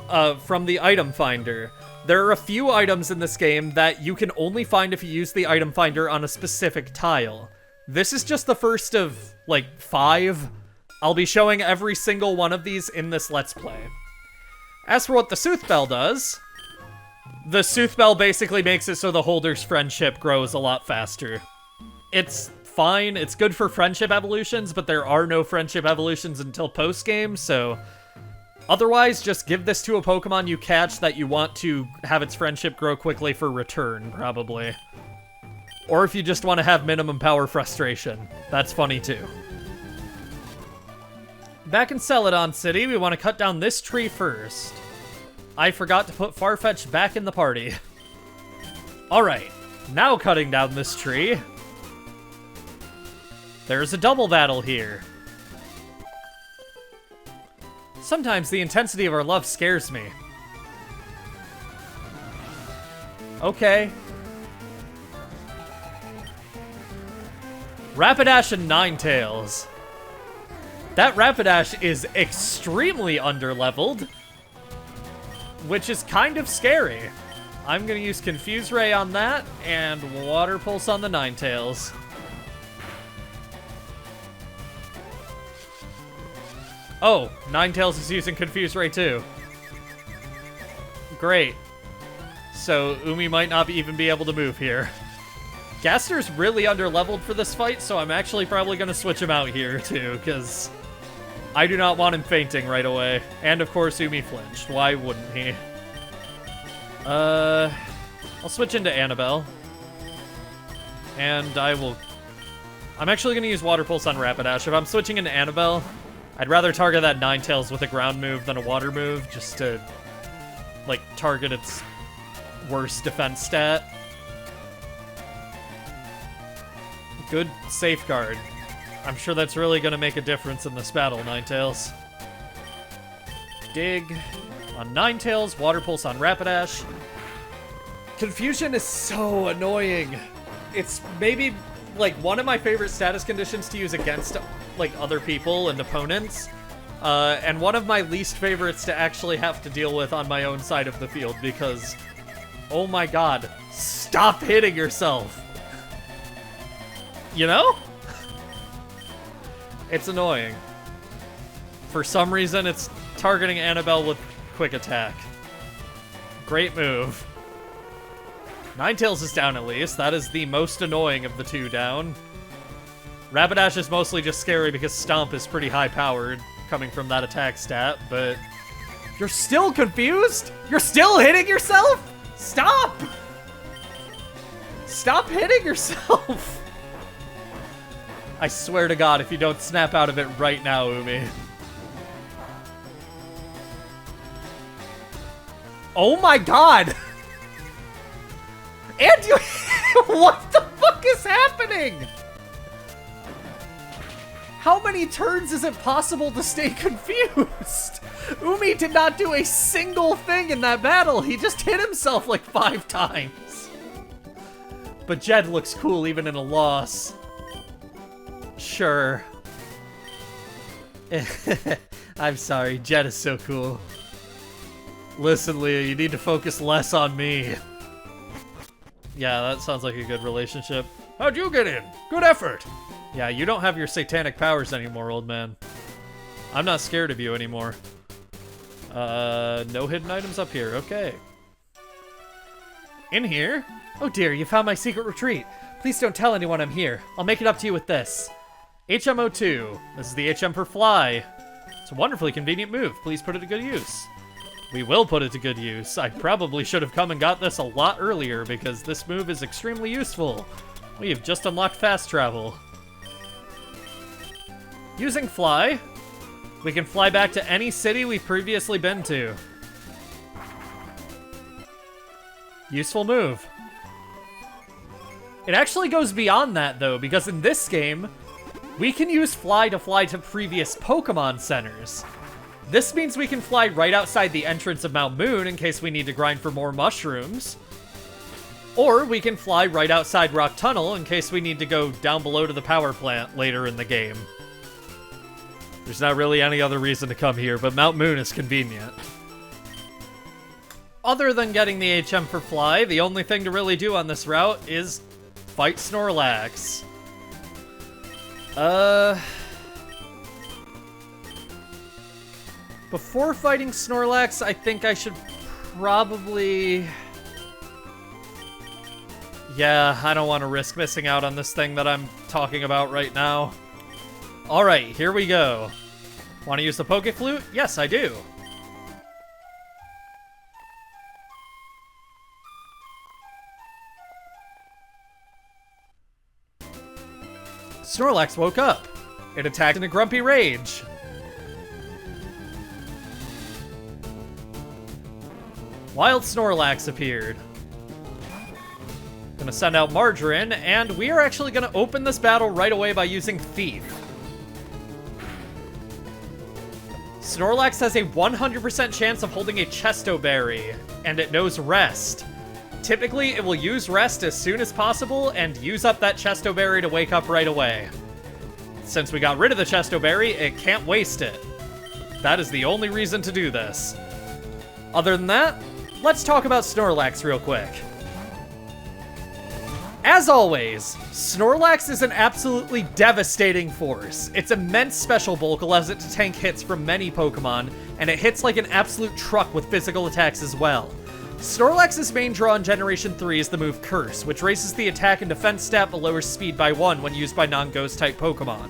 from the item finder. There are a few items in this game that you can only find if you use the item finder on a specific tile. This is just the first of, like, 5. I'll be showing every single one of these in this Let's Play. As for what the sooth bell does, the sooth bell basically makes it so the holder's friendship grows a lot faster. It's fine, it's good for friendship evolutions, but there are no friendship evolutions until post-game, so otherwise just give this to a Pokemon you catch that you want to have its friendship grow quickly for return, probably. Or if you just want to have minimum power frustration, that's funny too. Back in Celadon City, we want to cut down this tree first. I forgot to put Farfetch'd back in the party. Alright, now cutting down this tree. There's a double battle here. Sometimes the intensity of our love scares me. Okay. Rapidash and Ninetales. That Rapidash is extremely underleveled, which is kind of scary. I'm gonna use Confuse Ray on that, and Water Pulse on the Ninetales. Oh, Ninetales is using Confuse Ray too. Great. So Umi might not even be able to move here. Gaster's really underleveled for this fight, so I'm actually probably gonna switch him out here too, because I do not want him fainting right away. And of course Umi flinched. Why wouldn't he? I'll switch into Annabelle. And I'm actually gonna use Water Pulse on Rapidash. If I'm switching into Annabelle, I'd rather target that Ninetales with a ground move than a water move, just to, like, target its worst defense stat. Good safeguard. I'm sure that's really going to make a difference in this battle, Ninetales. Dig on Ninetales, Water Pulse on Rapidash. Confusion is so annoying. It's maybe, like, one of my favorite status conditions to use against, like, other people and opponents. And one of my least favorites to actually have to deal with on my own side of the field, because, oh my god, stop hitting yourself. You know? It's annoying. For some reason, it's targeting Annabelle with Quick Attack. Great move. Ninetales is down at least. That is the most annoying of the two down. Rapidash is mostly just scary because Stomp is pretty high-powered coming from that attack stat, but you're still confused? You're still hitting yourself? Stop! Stop hitting yourself! I swear to God, if you don't snap out of it right now, Umi. Oh my God! And you... What the fuck is happening? How many turns is it possible to stay confused? Umi did not do a single thing in that battle. He just hit himself like 5 times. But Jed looks cool even in a loss. Sure. I'm sorry, Jed is so cool. Listen, Leah, you need to focus less on me. Yeah, that sounds like a good relationship. How'd you get in? Good effort. Yeah, you don't have your satanic powers anymore, old man. I'm not scared of you anymore. No hidden items up here. Okay. In here? Oh dear, you found my secret retreat. Please don't tell anyone I'm here. I'll make it up to you with this. HM02. This is the HM for Fly. It's a wonderfully convenient move. Please put it to good use. We will put it to good use. I probably should have come and got this a lot earlier because this move is extremely useful. We have just unlocked fast travel. Using Fly, we can fly back to any city we've previously been to. Useful move. It actually goes beyond that, though, because in this game, we can use fly to previous Pokemon centers. This means we can fly right outside the entrance of Mount Moon in case we need to grind for more mushrooms. Or we can fly right outside Rock Tunnel in case we need to go down below to the power plant later in the game. There's not really any other reason to come here, but Mount Moon is convenient. Other than getting the HM for fly, the only thing to really do on this route is fight Snorlax. Before fighting Snorlax, I think I should probably... Yeah, I don't want to risk missing out on this thing that I'm talking about right now. Alright, here we go. Want to use the Poke Flute? Yes, I do. Snorlax woke up. It attacked in a grumpy rage. Wild Snorlax appeared. Gonna send out Margarine, and we are actually gonna open this battle right away by using Thief. Snorlax has a 100% chance of holding a Chesto Berry, and it knows Rest. Typically, it will use Rest as soon as possible and use up that Chesto Berry to wake up right away. Since we got rid of the Chesto Berry, it can't waste it. That is the only reason to do this. Other than that, let's talk about Snorlax real quick. As always, Snorlax is an absolutely devastating force. Its immense special bulk allows it to tank hits from many Pokemon, and it hits like an absolute truck with physical attacks as well. Snorlax's main draw in Generation 3 is the move Curse, which raises the attack and defense stat but lowers speed by 1 when used by non-Ghost type Pokemon.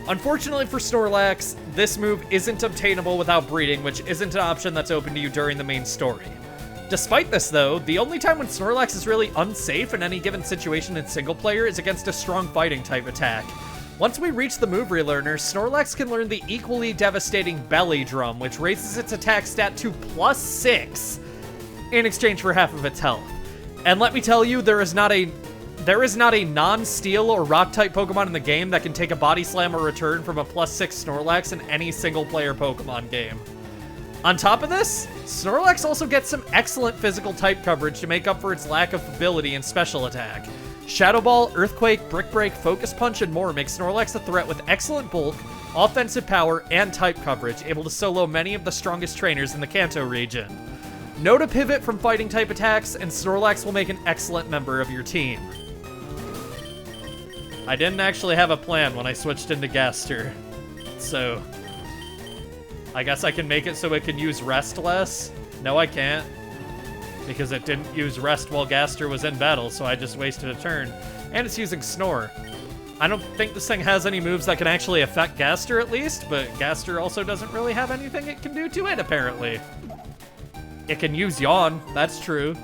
Unfortunately for Snorlax, this move isn't obtainable without breeding, which isn't an option that's open to you during the main story. Despite this, though, the only time when Snorlax is really unsafe in any given situation in single player is against a strong fighting type attack. Once we reach the move relearner, Snorlax can learn the equally devastating Belly Drum, which raises its attack stat to +6 in exchange for half of its health. And let me tell you, there is not a non-steel or rock type Pokemon in the game that can take a body slam or return from a +6 Snorlax in any single player Pokemon game. On top of this, Snorlax also gets some excellent physical type coverage to make up for its lack of ability in special attack. Shadow Ball, Earthquake, Brick Break, Focus Punch, and more make Snorlax a threat with excellent bulk, offensive power, and type coverage, able to solo many of the strongest trainers in the Kanto region. Know to pivot from fighting type attacks, and Snorlax will make an excellent member of your team. I didn't actually have a plan when I switched into Gaster, so I guess I can make it so it can use Rest less. No, I can't, because it didn't use Rest while Gaster was in battle, so I just wasted a turn. And it's using Snore. I don't think this thing has any moves that can actually affect Gaster, at least, but Gaster also doesn't really have anything it can do to it, apparently. It can use Yawn, that's true.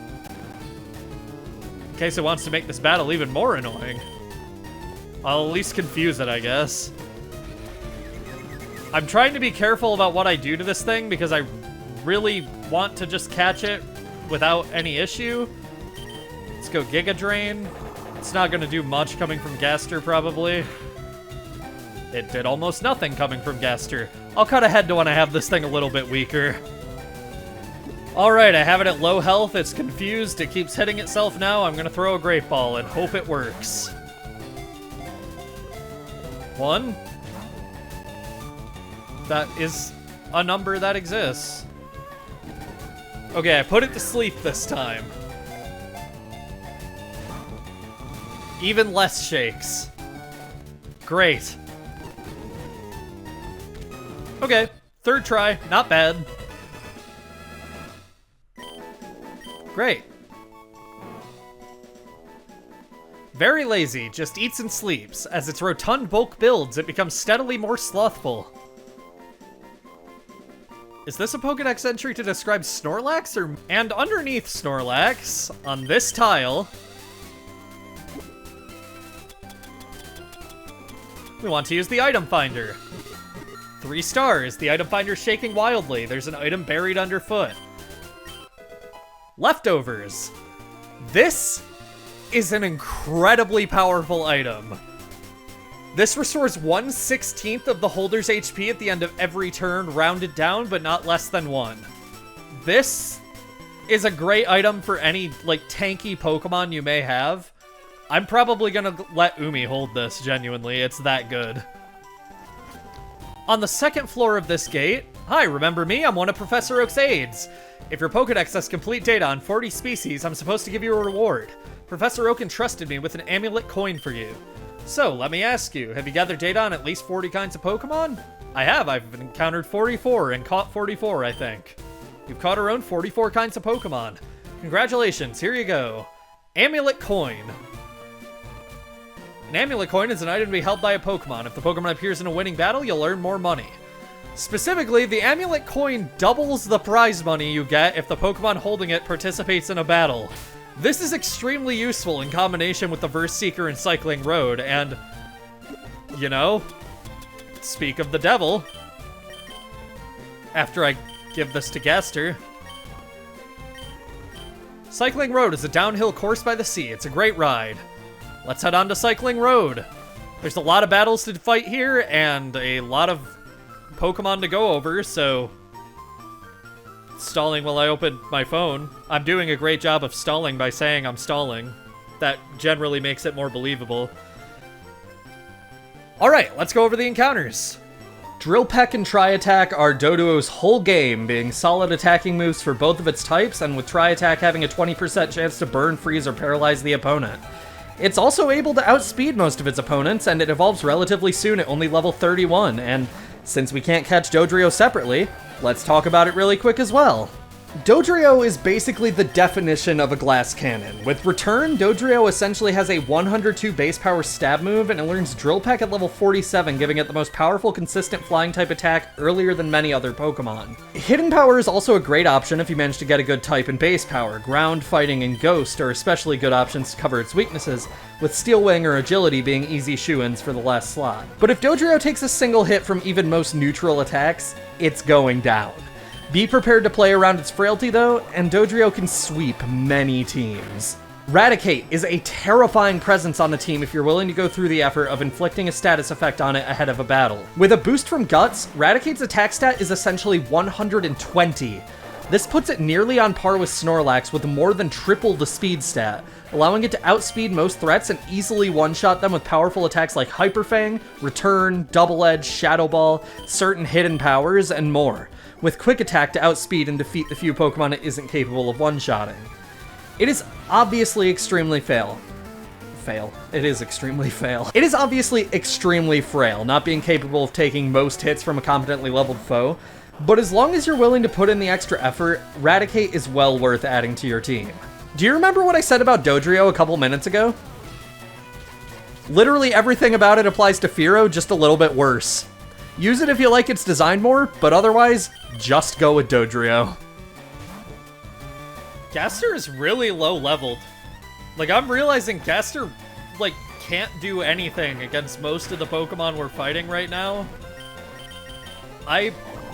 In case it wants to make this battle even more annoying. I'll at least confuse it, I guess. I'm trying to be careful about what I do to this thing because I really want to just catch it without any issue. Let's go Giga Drain. It's not going to do much coming from Gaster, probably. It did almost nothing coming from Gaster. I'll cut ahead to when I have this thing a little bit weaker. Alright, I have it at low health. It's confused. It keeps hitting itself now. I'm going to throw a Great Ball and hope it works. 1. That is a number that exists. Okay, I put it to sleep this time. Even less shakes. Great. Okay, third try, not bad. Great. Very lazy, just eats and sleeps. As its rotund bulk builds, it becomes steadily more slothful. Is this a Pokédex entry to describe Snorlax, or... And underneath Snorlax, on this tile, we want to use the item finder. 3 stars, the item finder is shaking wildly. There's an item buried underfoot. Leftovers. This is an incredibly powerful item. This restores 1/16 of the holder's HP at the end of every turn, rounded down, but not less than 1. This is a great item for any, like, tanky Pokemon you may have. I'm probably gonna let Umi hold this, genuinely. It's that good. On the second floor of this gate... Hi, remember me? I'm one of Professor Oak's aides. If your Pokedex has complete data on 40 species, I'm supposed to give you a reward. Professor Oak entrusted me with an amulet coin for you. So, let me ask you, have you gathered data on at least 40 kinds of Pokemon? I have. I've encountered 44 and caught 44, I think. You've caught around 44 kinds of Pokemon. Congratulations, here you go. Amulet coin. An amulet coin is an item to be held by a Pokemon. If the Pokemon appears in a winning battle, you'll earn more money. Specifically, the amulet coin doubles the prize money you get if the Pokemon holding it participates in a battle. This is extremely useful in combination with the Verse Seeker and Cycling Road, and, you know, speak of the devil, after I give this to Gaster. Cycling Road is a downhill course by the sea. It's a great ride. Let's head on to Cycling Road. There's a lot of battles to fight here, and a lot of Pokemon to go over, so... Stalling while I open my phone. I'm doing a great job of stalling by saying I'm stalling. That generally makes it more believable. Alright, let's go over the encounters. Drill Peck and Tri Attack are Doduo's whole game, being solid attacking moves for both of its types, and with Tri Attack having a 20% chance to burn, freeze, or paralyze the opponent. It's also able to outspeed most of its opponents, and it evolves relatively soon at only level 31, and since we can't catch Dodrio separately, let's talk about it really quick as well. Dodrio is basically the definition of a glass cannon. With Return, Dodrio essentially has a 102 base power stab move, and it learns Drill Peck at level 47, giving it the most powerful consistent flying type attack earlier than many other Pokemon. Hidden Power is also a great option if you manage to get a good type in base power. Ground, Fighting, and Ghost are especially good options to cover its weaknesses, with Steel Wing or Agility being easy shoo-ins for the last slot. But if Dodrio takes a single hit from even most neutral attacks, it's going down. Be prepared to play around its frailty though, and Dodrio can sweep many teams. Raticate is a terrifying presence on the team if you're willing to go through the effort of inflicting a status effect on it ahead of a battle. With a boost from Guts, Raticate's attack stat is essentially 120. This puts it nearly on par with Snorlax with more than triple the speed stat, allowing it to outspeed most threats and easily one-shot them with powerful attacks like Hyper Fang, Return, Double Edge, Shadow Ball, certain hidden powers, and more, with Quick Attack to outspeed and defeat the few Pokemon it isn't capable of one-shotting. It is obviously extremely It is extremely fail. It is obviously extremely frail, not being capable of taking most hits from a competently leveled foe, but as long as you're willing to put in the extra effort, Raticate is well worth adding to your team. Do you remember what I said about Dodrio a couple minutes ago? Literally everything about it applies to Fearow, just a little bit worse. Use it if you like its design more, but otherwise, just go with Dodrio. Gaster is really low leveled. Like, I'm realizing Gaster, like, can't do anything against most of the Pokemon we're fighting right now. I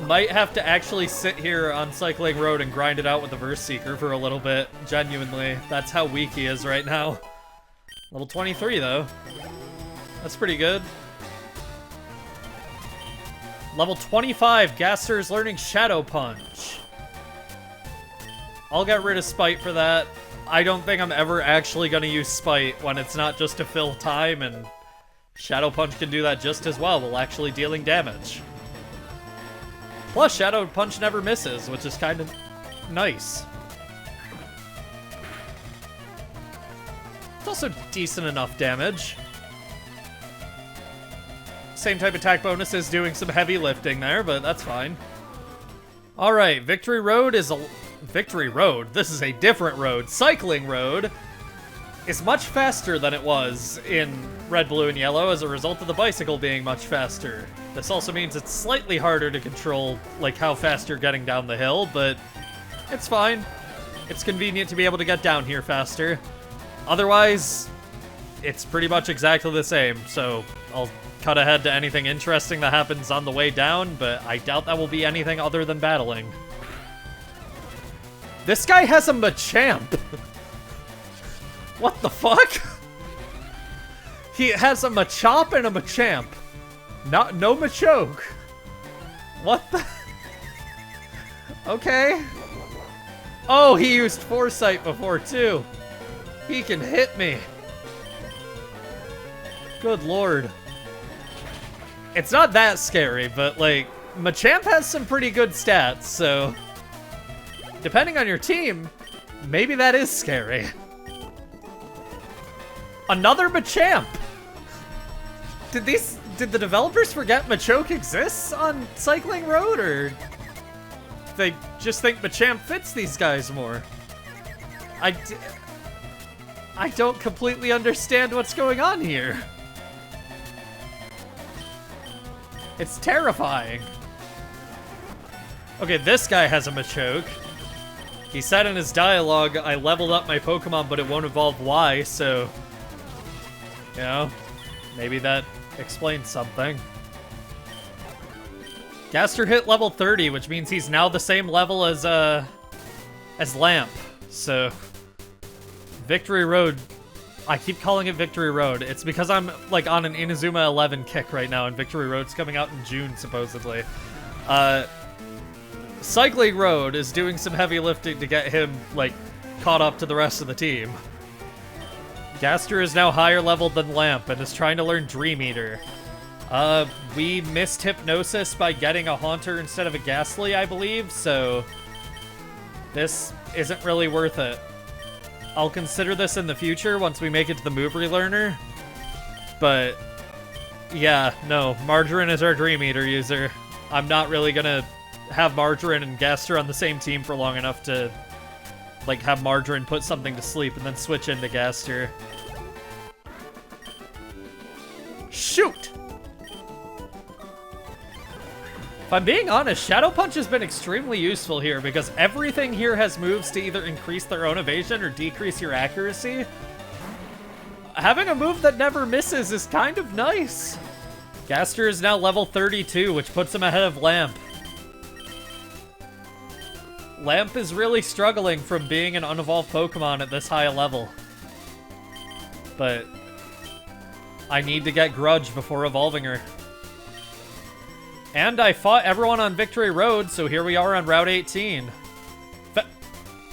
might have to actually sit here on Cycling Road and grind it out with the Verse Seeker for a little bit. Genuinely, that's how weak he is right now. Level 23, though. That's pretty good. Level 25, Gaster's learning Shadow Punch. I'll get rid of Spite for that. I don't think I'm ever actually going to use Spite when it's not just to fill time, and Shadow Punch can do that just as well while actually dealing damage. Plus, Shadow Punch never misses, which is kind of nice. It's also decent enough damage. Same type attack bonus as doing some heavy lifting there, but that's fine. Alright, Victory Road is a... Victory Road? This is a different road. Cycling Road is much faster than it was in Red, Blue, and Yellow as a result of the bicycle being much faster. This also means it's slightly harder to control, like, how fast you're getting down the hill, but it's fine. It's convenient to be able to get down here faster. Otherwise, it's pretty much exactly the same, so I'll cut ahead to anything interesting that happens on the way down, but I doubt that will be anything other than battling. This guy has a Machamp! What the fuck? He has a Machop and a Machamp. No Machoke. What the? Okay. Oh, he used Foresight before, too. He can hit me. Good lord. It's not that scary, but, like, Machamp has some pretty good stats, so... Depending on your team, maybe that is scary. Another Machamp! Did the developers forget Machoke exists on Cycling Road, or... They just think Machamp fits these guys more? I don't completely understand what's going on here. It's terrifying. Okay, this guy has a Machoke. He said in his dialogue, I leveled up my Pokemon, but it won't evolve Y, so... You know, maybe that explains something. Gaster hit level 30, which means he's now the same level as Lamp. So, Victory Road. I keep calling it Victory Road. It's because I'm like on an Inazuma 11 kick right now, and Victory Road's coming out in June supposedly. Cycling Road is doing some heavy lifting to get him like caught up to the rest of the team. Gaster is now higher leveled than Lamp and is trying to learn Dream Eater. We missed Hypnosis by getting a Haunter instead of a Ghastly, I believe, so this isn't really worth it. I'll consider this in the future once we make it to the Move Relearner, but yeah, no, Margarine is our Dream Eater user. I'm not really gonna have Margarine and Gaster on the same team for long enough to like have Margarine put something to sleep and then switch into Gaster. Shoot! If I'm being honest, Shadow Punch has been extremely useful here because everything here has moves to either increase their own evasion or decrease your accuracy. Having a move that never misses is kind of nice. Gaster is now level 32, which puts him ahead of Lamp. Lamp is really struggling from being an unevolved Pokemon at this high a level. But I need to get Grudge before evolving her. And I fought everyone on Victory Road, so here we are on Route 18.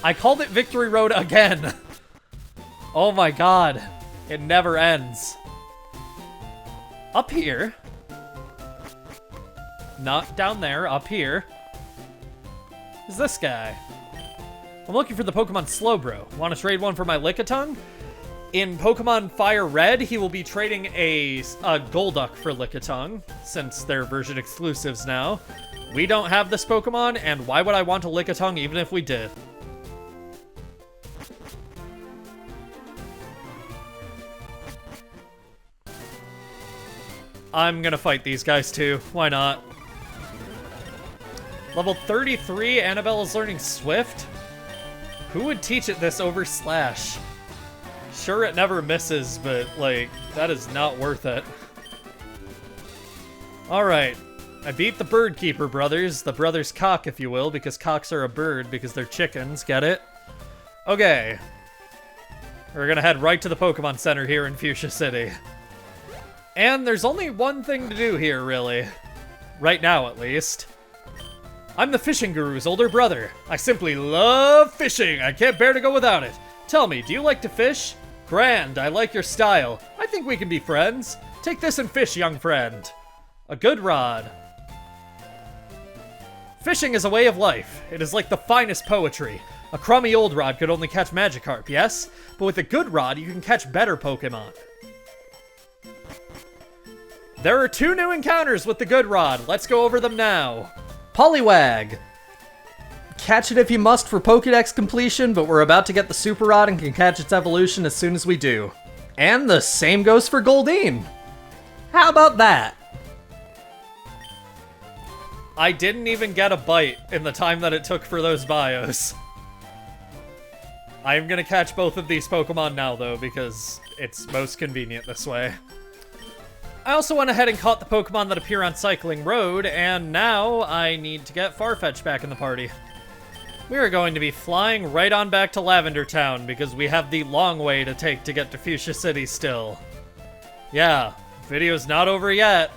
I called it Victory Road again. Oh my god. It never ends. Up here. Not down there, up here. Is this guy? I'm looking for the Pokemon Slowbro. Want to trade one for my Lickitung? In Pokemon FireRed, he will be trading a Golduck for Lickitung, since they're version exclusives now. We don't have this Pokemon, and why would I want a Lickitung even if we did? I'm gonna fight these guys too. Why not? Level 33, Annabelle is learning Swift? Who would teach it this over Slash? Sure, it never misses, but, like, that is not worth it. Alright. I beat the Bird Keeper brothers. The brothers Cock, if you will, because cocks are a bird because they're chickens. Get it? Okay. We're gonna head right to the Pokemon Center here in Fuchsia City. And there's only one thing to do here, really. Right now, at least. I'm the fishing guru's older brother. I simply love fishing. I can't bear to go without it. Tell me, do you like to fish? Grand, I like your style. I think we can be friends. Take this and fish, young friend. A good rod. Fishing is a way of life. It is like the finest poetry. A crummy old rod could only catch Magikarp, yes? But with a good rod, you can catch better Pokemon. There are 2 new encounters with the good rod. Let's go over them now. Poliwag! Catch it if you must for Pokédex completion, but we're about to get the Super Rod and can catch its evolution as soon as we do. And the same goes for Goldeen. How about that? I didn't even get a bite in the time that it took for those bios. I'm gonna catch both of these Pokemon now, though, because it's most convenient this way. I also went ahead and caught the Pokemon that appear on Cycling Road, and now I need to get Farfetch'd back in the party. We are going to be flying right on back to Lavender Town because we have the long way to take to get to Fuchsia City still. Yeah, video's not over yet.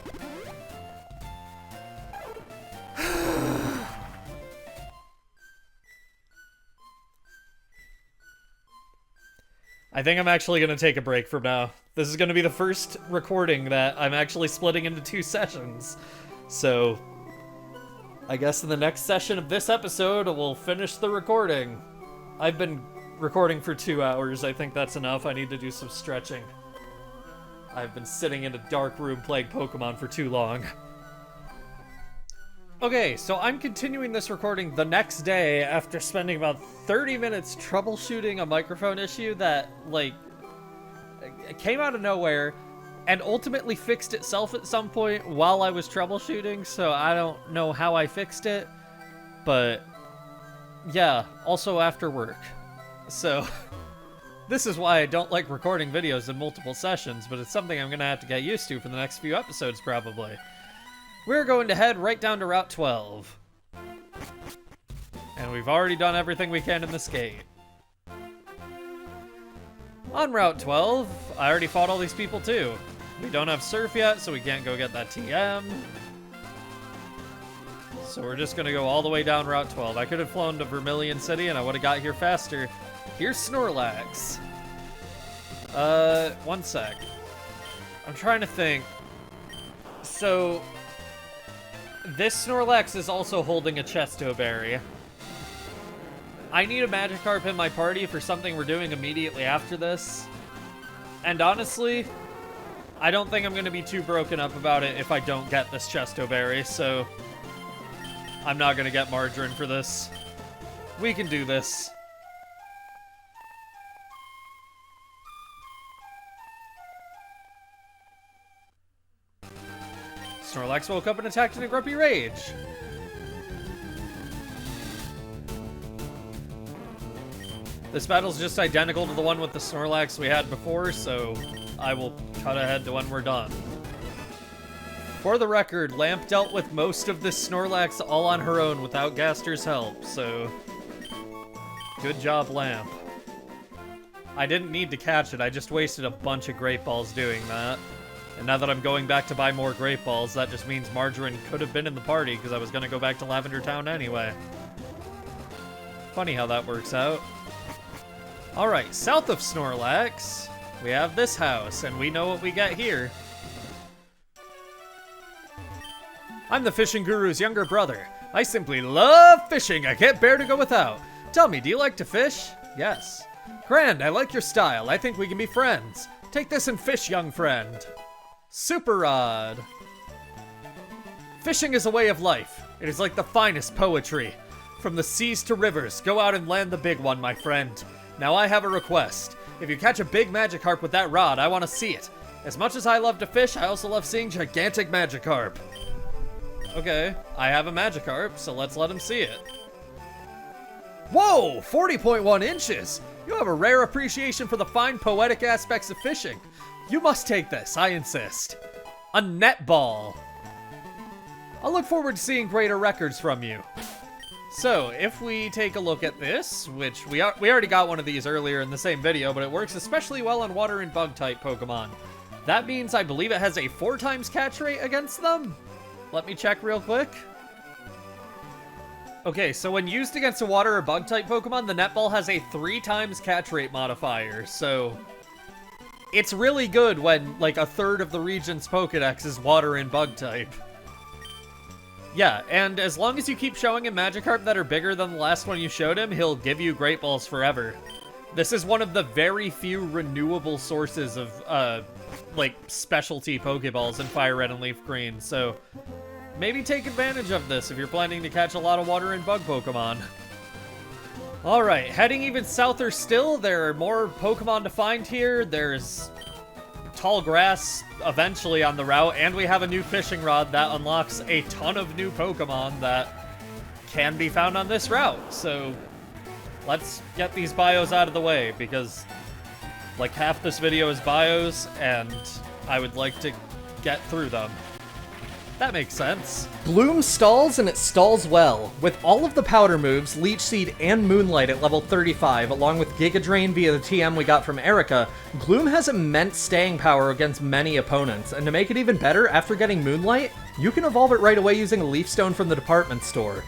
I think I'm actually going to take a break from now. This is going to be the first recording that I'm actually splitting into 2 sessions. So, I guess in the next session of this episode, we'll finish the recording. I've been recording for 2 hours. I think that's enough. I need to do some stretching. I've been sitting in a dark room playing Pokemon for too long. Okay, so I'm continuing this recording the next day after spending about 30 minutes troubleshooting a microphone issue that, like, came out of nowhere and ultimately fixed itself at some point while I was troubleshooting, so I don't know how I fixed it, but yeah, also after work. So, this is why I don't like recording videos in multiple sessions, but it's something I'm gonna have to get used to for the next few episodes, probably. We're going to head right down to Route 12. And we've already done everything we can in this gate. On Route 12, I already fought all these people too. We don't have Surf yet, so we can't go get that TM. So we're just gonna go all the way down Route 12. I could have flown to Vermilion City and I would have got here faster. Here's Snorlax. One sec. I'm trying to think. So, this Snorlax is also holding a Chesto Berry. I need a Magikarp in my party for something we're doing immediately after this. And honestly, I don't think I'm going to be too broken up about it if I don't get this Chesto Berry, so I'm not going to get Margarine for this. We can do this. Snorlax woke up and attacked in a grumpy rage. This battle's just identical to the one with the Snorlax we had before, so I will cut ahead to when we're done. For the record, Lamp dealt with most of this Snorlax all on her own without Gaster's help, so good job, Lamp. I didn't need to catch it, I just wasted a bunch of Great Balls doing that. And now that I'm going back to buy more Great Balls, that just means Margarine could have been in the party, because I was going to go back to Lavender Town anyway. Funny how that works out. Alright, south of Snorlax, we have this house, and we know what we get here. I'm the fishing guru's younger brother. I simply love fishing. I can't bear to go without. Tell me, do you like to fish? Yes. Grand, I like your style. I think we can be friends. Take this and fish, young friend. Super Rod. Fishing is a way of life. It is like the finest poetry. From the seas to rivers, go out and land the big one, my friend. Now I have a request. If you catch a big Magikarp with that rod, I want to see it. As much as I love to fish, I also love seeing gigantic Magikarp. Okay, I have a Magikarp, so let's let him see it. Whoa, 40.1 inches! You have a rare appreciation for the fine poetic aspects of fishing. You must take this, I insist. A netball. I'll look forward to seeing greater records from you. So, if we take a look at this, which we already got one of these earlier in the same video, but it works especially well on water and bug type Pokemon. That means I believe it has a 4 times catch rate against them? Let me check real quick. Okay, so when used against a water or bug type Pokemon, the netball has a 3 times catch rate modifier, so it's really good when, like, a third of the region's Pokedex is water and bug type. Yeah, and as long as you keep showing him Magikarp that are bigger than the last one you showed him, he'll give you Great Balls forever. This is one of the very few renewable sources of, like, specialty Pokeballs in FireRed and LeafGreen, so maybe take advantage of this if you're planning to catch a lot of water and bug Pokemon. Alright, heading even souther still, there are more Pokemon to find here. There's tall grass eventually on the route, and we have a new fishing rod that unlocks a ton of new Pokemon that can be found on this route. So let's get these bios out of the way, because like half this video is bios, and I would like to get through them. That makes sense. Gloom stalls, and it stalls well. With all of the powder moves, Leech Seed and Moonlight at level 35, along with Giga Drain via the TM we got from Erica, Gloom has immense staying power against many opponents, and to make it even better, after getting Moonlight, you can evolve it right away using a Leaf Stone from the department store.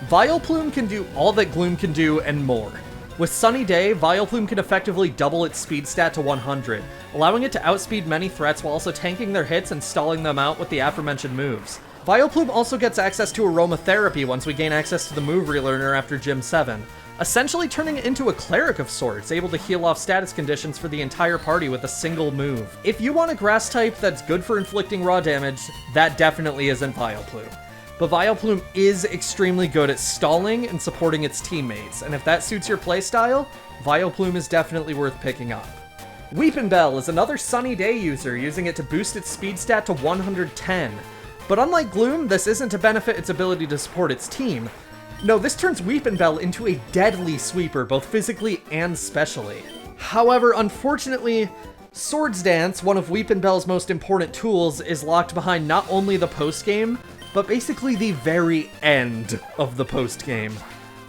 Vileplume can do all that Gloom can do and more. With Sunny Day, Vileplume can effectively double its speed stat to 100, allowing it to outspeed many threats while also tanking their hits and stalling them out with the aforementioned moves. Vileplume also gets access to Aromatherapy once we gain access to the move relearner after Gym 7, essentially turning it into a cleric of sorts, able to heal off status conditions for the entire party with a single move. If you want a grass type that's good for inflicting raw damage, that definitely isn't Vileplume. But Vileplume is extremely good at stalling and supporting its teammates, and if that suits your playstyle, Vileplume is definitely worth picking up. Weepinbell is another Sunny Day user, using it to boost its speed stat to 110. But unlike Gloom, this isn't to benefit its ability to support its team. No, this turns Weepinbell into a deadly sweeper, both physically and specially. However, unfortunately, Swords Dance, one of Weepinbell's most important tools, is locked behind not only the post-game, but basically the very end of the post-game.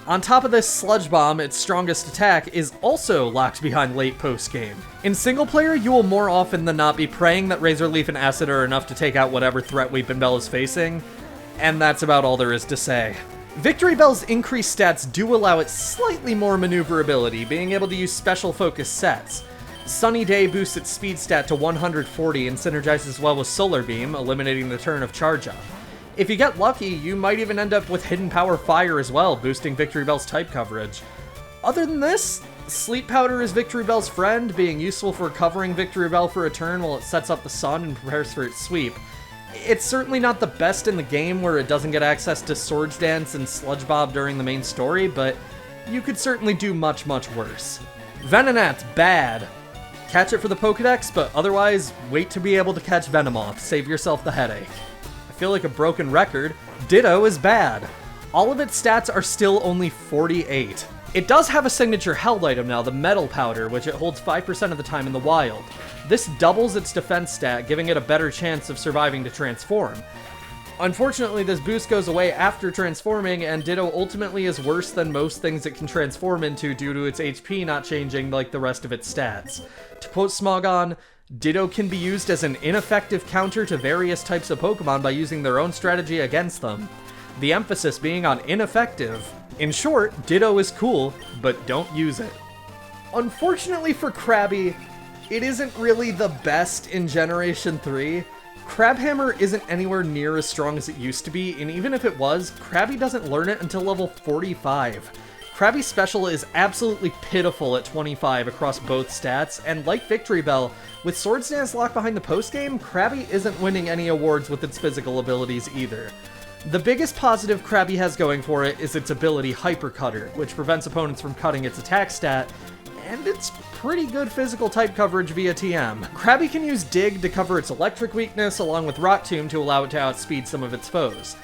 On top of this, Sludge Bomb, its strongest attack, is also locked behind late post-game. In single player, you will more often than not be praying that Razor Leaf and Acid are enough to take out whatever threat Weepinbell is facing, and that's about all there is to say. Victory Bell's increased stats do allow it slightly more maneuverability, being able to use special focus sets. Sunny Day boosts its speed stat to 140 and synergizes well with Solar Beam, eliminating the turn of Charge Up. If you get lucky, you might even end up with Hidden Power Fire as well, boosting Victory Bell's type coverage. Other than this, Sleep Powder is Victory Bell's friend, being useful for covering Victory Bell for a turn while it sets up the sun and prepares for its sweep. It's certainly not the best in the game where it doesn't get access to Swords Dance and Sludge Bob during the main story, but you could certainly do much, much worse. Venonat's bad. Catch it for the Pokedex, but otherwise, wait to be able to catch Venomoth. Save yourself the headache. I feel like a broken record. Ditto is bad. All of its stats are still only 48. It does have a signature held item now, the Metal Powder, which it holds 5% of the time in the wild. This doubles its defense stat, giving it a better chance of surviving to transform. Unfortunately, this boost goes away after transforming, and Ditto ultimately is worse than most things it can transform into due to its HP not changing like the rest of its stats. To quote Smogon, Ditto can be used as an ineffective counter to various types of Pokemon by using their own strategy against them. The emphasis being on ineffective. In short, Ditto is cool, but don't use it. Unfortunately for Krabby, it isn't really the best in Generation 3. Crabhammer isn't anywhere near as strong as it used to be, and even if it was, Krabby doesn't learn it until level 45. Krabby's special is absolutely pitiful at 25 across both stats, and like Victory Bell, with Swords Dance locked behind the postgame, Krabby isn't winning any awards with its physical abilities either. The biggest positive Krabby has going for it is its ability Hyper Cutter, which prevents opponents from cutting its attack stat, and it's pretty good physical type coverage via TM. Krabby can use Dig to cover its electric weakness along with Rock Tomb to allow it to outspeed some of its foes.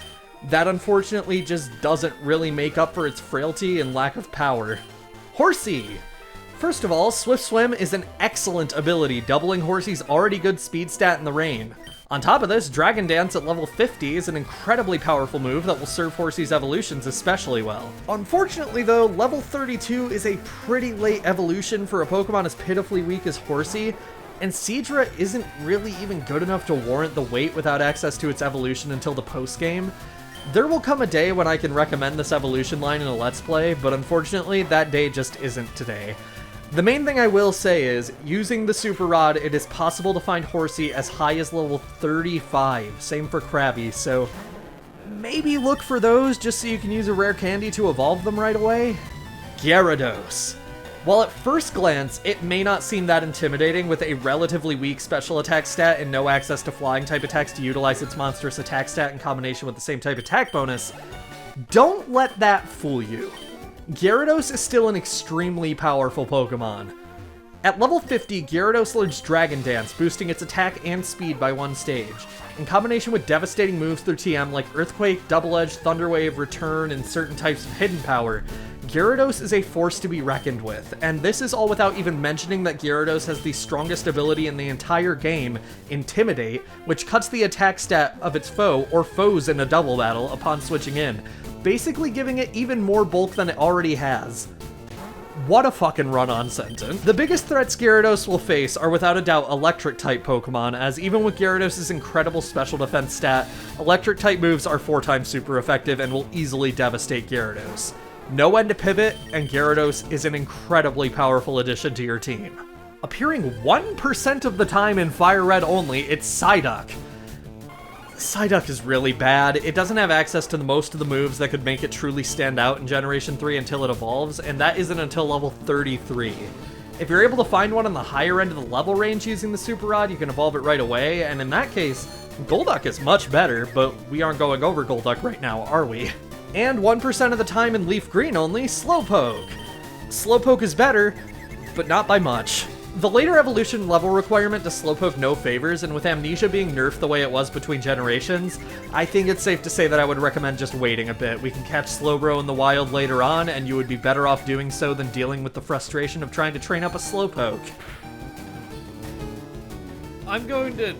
That unfortunately just doesn't really make up for its frailty and lack of power. Horsey! First of all, Swift Swim is an excellent ability, doubling Horsey's already good speed stat in the rain. On top of this, Dragon Dance at level 50 is an incredibly powerful move that will serve Horsey's evolutions especially well. Unfortunately though, level 32 is a pretty late evolution for a Pokemon as pitifully weak as Horsey, and Seadra isn't really even good enough to warrant the wait without access to its evolution until the post-game. There will come a day when I can recommend this evolution line in a Let's Play, but unfortunately that day just isn't today. The main thing I will say is, using the Super Rod, it is possible to find Horsey as high as level 35, same for Krabby, so maybe look for those just so you can use a rare candy to evolve them right away. Gyarados. While at first glance, it may not seem that intimidating with a relatively weak special attack stat and no access to flying type attacks to utilize its monstrous attack stat in combination with the same type attack bonus, don't let that fool you. Gyarados is still an extremely powerful Pokemon. At level 50, Gyarados learns Dragon Dance, boosting its attack and speed by one stage. In combination with devastating moves through TM like Earthquake, Double Edge, Thunder Wave, Return, and certain types of Hidden Power, Gyarados is a force to be reckoned with, and this is all without even mentioning that Gyarados has the strongest ability in the entire game, Intimidate, which cuts the attack stat of its foe or foes in a double battle upon switching in, basically giving it even more bulk than it already has. What a fucking run-on sentence. The biggest threats Gyarados will face are without a doubt Electric-type Pokemon, as even with Gyarados' incredible special defense stat, Electric-type moves are 4 times super effective and will easily devastate Gyarados. No end to pivot, and Gyarados is an incredibly powerful addition to your team. Appearing 1% of the time in FireRed only, it's Psyduck. Psyduck is really bad. It doesn't have access to most of the moves that could make it truly stand out in Generation 3 until it evolves, and that isn't until level 33. If you're able to find one on the higher end of the level range using the Super Rod, you can evolve it right away, and in that case, Golduck is much better, but we aren't going over Golduck right now, are we? And 1% of the time in LeafGreen only, Slowpoke. Slowpoke is better, but not by much. The later evolution level requirement does Slowpoke no favors, and with Amnesia being nerfed the way it was between generations, I think it's safe to say that I would recommend just waiting a bit. We can catch Slowbro in the wild later on, and you would be better off doing so than dealing with the frustration of trying to train up a Slowpoke. I'm going to,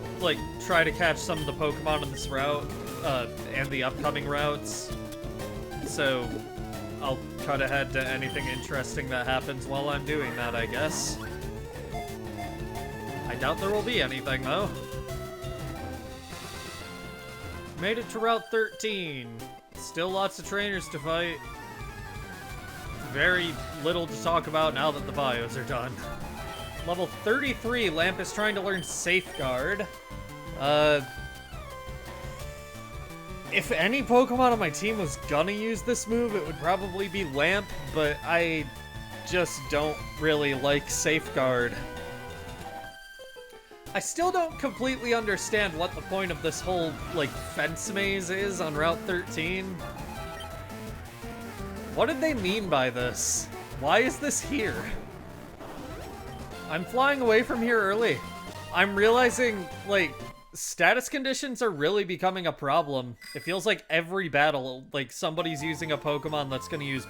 try to catch some of the Pokemon on this route, and the upcoming routes. So, I'll cut ahead to anything interesting that happens while I'm doing that, I guess. I doubt there will be anything, though. Made it to Route 13. Still lots of trainers to fight. Very little to talk about now that the bios are done. Level 33, Lamp is trying to learn Safeguard. If any Pokemon on my team was gonna use this move, it would probably be Lamp, but I just don't really like Safeguard. I still don't completely understand what the point of this whole, fence maze is on Route 13. What did they mean by this? Why is this here? I'm flying away from here early. I'm realizing, status conditions are really becoming a problem. It feels like every battle, somebody's using a Pokemon that's gonna use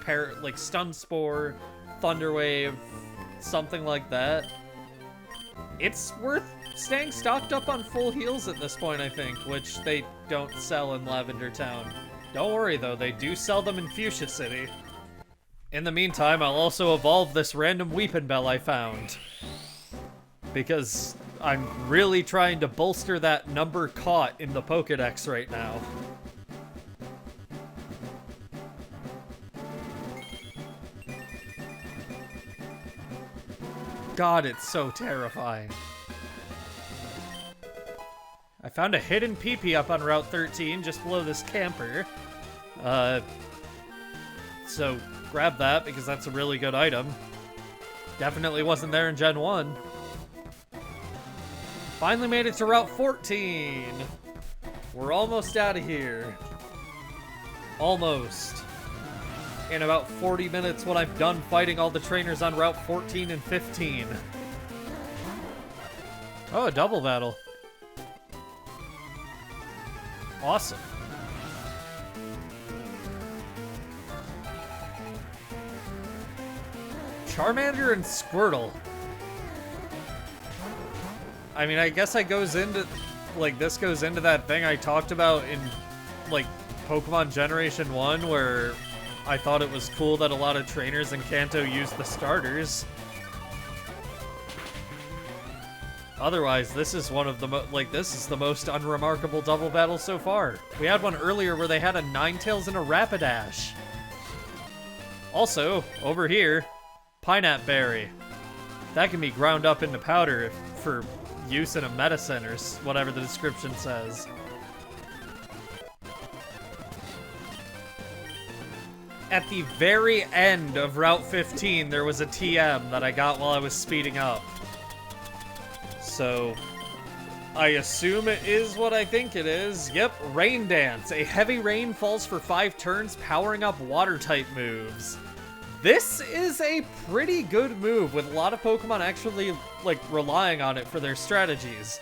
Stun Spore, Thunder Wave, something like that. It's worth staying stocked up on full heals at this point, I think, which they don't sell in Lavender Town. Don't worry, though, they do sell them in Fuchsia City. In the meantime, I'll also evolve this random Weepinbell I found, because I'm really trying to bolster that number caught in the Pokedex right now. God, it's so terrifying. I found a hidden PP up on Route 13, just below this camper. So grab that, because that's a really good item. Definitely wasn't there in Gen 1. Finally made it to Route 14. We're almost out of here. Almost. In about 40 minutes when I'm done fighting all the trainers on Route 14 and 15. Oh, a double battle. Awesome. Charmander and Squirtle. I mean, I guess this goes into that thing I talked about in, Pokemon Generation 1, where I thought it was cool that a lot of trainers in Kanto used the starters. Otherwise, this is one of the this is the most unremarkable double battle so far. We had one earlier where they had a Ninetales and a Rapidash. Also, over here, Pineapple Berry. That can be ground up into powder for use in a medicine or whatever the description says. At the very end of Route 15, there was a TM that I got while I was speeding up. So, I assume it is what I think it is. Yep, Rain Dance. A heavy rain falls for 5 turns, powering up water-type moves. This is a pretty good move, with a lot of Pokemon actually, relying on it for their strategies.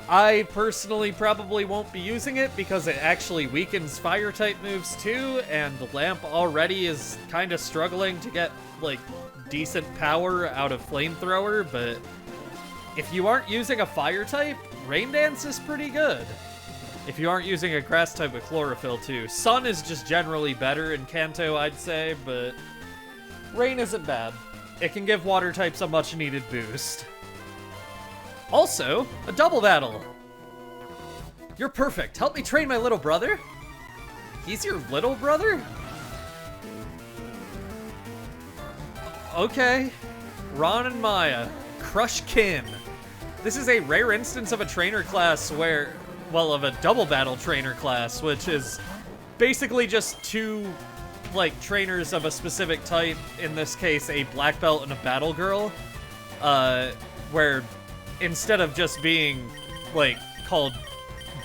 I personally probably won't be using it because it actually weakens fire-type moves too, and Lamp already is kind of struggling to get, like, decent power out of Flamethrower, but if you aren't using a fire-type, Rain Dance is pretty good. If you aren't using a grass-type with Chlorophyll too. Sun is just generally better in Kanto, I'd say, but Rain isn't bad. It can give water types a much-needed boost. Also, a double battle. You're perfect. Help me train my little brother. He's your little brother? Okay. Ron and Maya. Crush Kin. This is a rare instance of a trainer class where, well, of a double battle trainer class, which is basically just two, like, trainers of a specific type. In this case, a black belt and a battle girl. Where instead of just being, like, called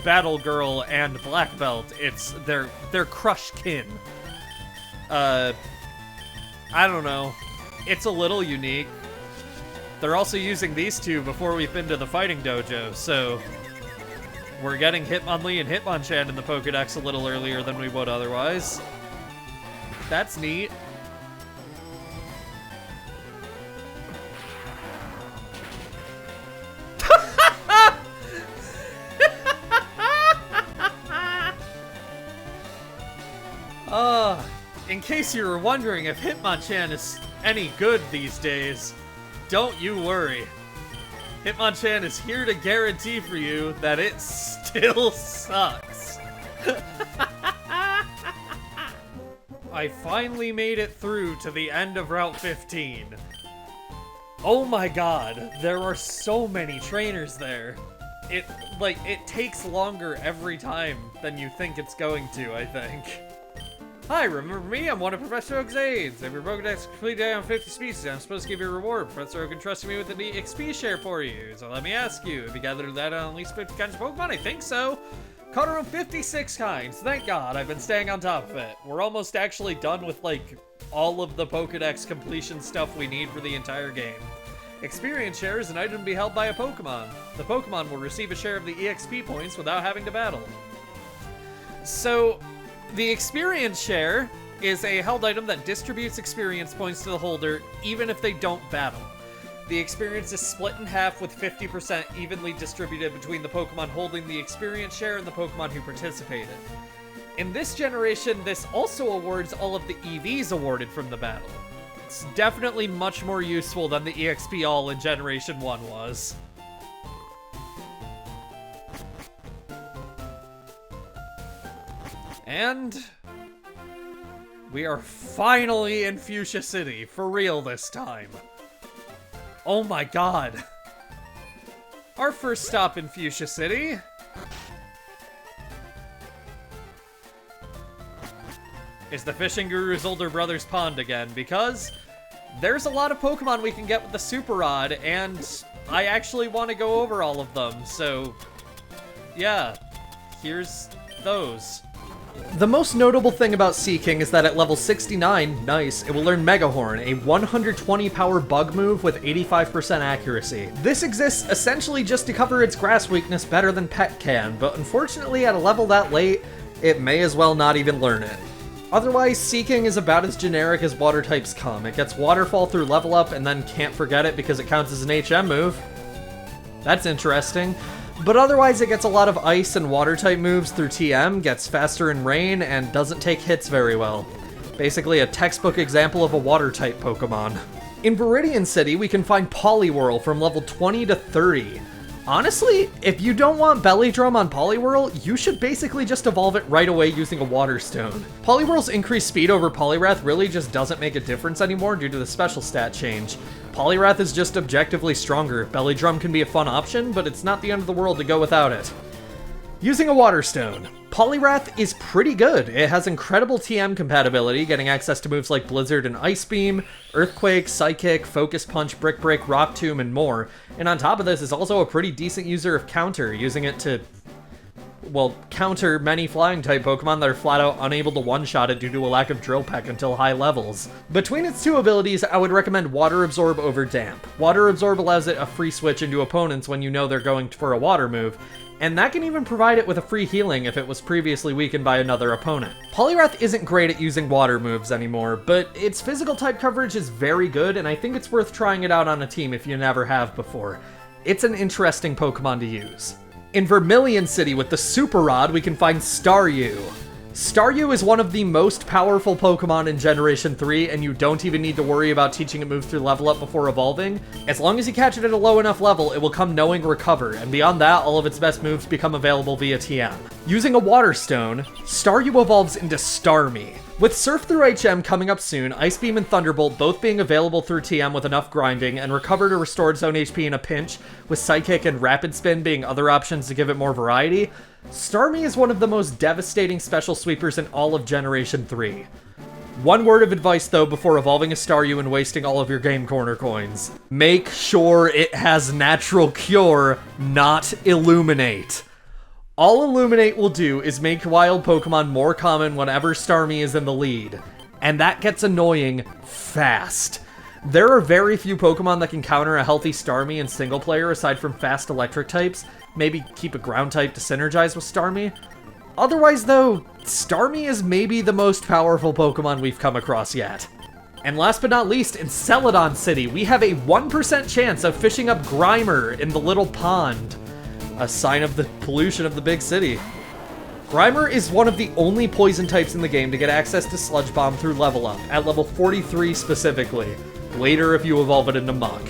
Battle Girl and Black Belt, it's they're Crush Kin. I don't know. It's a little unique. They're also using these two before we've been to the fighting dojo, so we're getting Hitmonlee and Hitmonchan in the Pokédex a little earlier than we would otherwise. That's neat. In case you were wondering if Hitmonchan is any good these days, don't you worry. Hitmonchan is here to guarantee for you that it still sucks. I finally made it through to the end of Route 15. Oh my god, there are so many trainers there. It takes longer every time than you think it's going to, I think. Hi, remember me? I'm one of Professor Oak's aides. Every Pokédex completed on 50 species. I'm supposed to give you a reward. Professor Oak entrusted me with an XP share for you. So let me ask you, have you gathered that on at least 50 kinds of Pokemon? I think so. Caught around 56 kinds. Thank God, I've been staying on top of it. We're almost actually done with, like, all of the Pokédex completion stuff we need for the entire game. Experience share is an item to be held by a Pokemon. The Pokemon will receive a share of the EXP points without having to battle. So the experience share is a held item that distributes experience points to the holder even if they don't battle. The experience is split in half with 50% evenly distributed between the Pokemon holding the experience share and the Pokemon who participated. In this generation, this also awards all of the EVs awarded from the battle. It's definitely much more useful than the EXP all in Generation 1 was. And we are finally in Fuchsia City, for real this time. Oh my god. Our first stop in Fuchsia City is the Fishing Guru's older brother's pond again, because there's a lot of Pokemon we can get with the Super Rod, and I actually want to go over all of them, so yeah, here's those. The most notable thing about Seaking is that at level 69, nice, it will learn Mega Horn, a 120 power bug move with 85% accuracy. This exists essentially just to cover its grass weakness better than Pet can, but unfortunately at a level that late, it may as well not even learn it. Otherwise, Seaking is about as generic as water types come. It gets Waterfall through level up and then can't forget it because it counts as an HM move. That's interesting. But otherwise, it gets a lot of ice and water type moves through TM, gets faster in rain, and doesn't take hits very well. Basically a textbook example of a water type Pokemon. In Viridian City, we can find Poliwhirl from level 20 to 30. Honestly, if you don't want Belly Drum on Poliwhirl, you should basically just evolve it right away using a Water Stone. Poliwhirl's increased speed over Poliwrath really just doesn't make a difference anymore due to the special stat change. Poliwrath is just objectively stronger. Belly Drum can be a fun option, but it's not the end of the world to go without it. Using a Water Stone. Poliwrath is pretty good. It has incredible TM compatibility, getting access to moves like Blizzard and Ice Beam, Earthquake, Psychic, Focus Punch, Brick Break, Rock Tomb, and more. And on top of this, is also a pretty decent user of Counter, using it to counter many flying-type Pokemon that are flat-out unable to one-shot it due to a lack of Drill Peck until high levels. Between its two abilities, I would recommend Water Absorb over Damp. Water Absorb allows it a free switch into opponents when you know they're going for a water move, and that can even provide it with a free healing if it was previously weakened by another opponent. Poliwrath isn't great at using water moves anymore, but its physical type coverage is very good, and I think it's worth trying it out on a team if you never have before. It's an interesting Pokemon to use. In Vermilion City with the Super Rod, we can find Staryu. Staryu is one of the most powerful Pokemon in Generation 3, and you don't even need to worry about teaching it moves through level up before evolving. As long as you catch it at a low enough level, it will come knowing Recover, and beyond that, all of its best moves become available via TM. Using a Water Stone, Staryu evolves into Starmie. With Surf through HM coming up soon, Ice Beam and Thunderbolt both being available through TM with enough grinding, and Recover to restore its own HP in a pinch, with Psychic and Rapid Spin being other options to give it more variety, Starmie is one of the most devastating special sweepers in all of Generation 3. One word of advice though before evolving a Staryu and wasting all of your Game Corner coins. Make sure it has Natural Cure, not Illuminate. All Illuminate will do is make wild Pokemon more common whenever Starmie is in the lead, and that gets annoying fast. There are very few Pokemon that can counter a healthy Starmie in single player aside from fast electric types. Maybe keep a ground type to synergize with Starmie. Otherwise though, Starmie is maybe the most powerful Pokemon we've come across yet. And last but not least, in Celadon City, we have a 1% chance of fishing up Grimer in the little pond. A sign of the pollution of the big city. Grimer is one of the only poison types in the game to get access to Sludge Bomb through level up, at level 43 specifically. Later if you evolve it into Muck.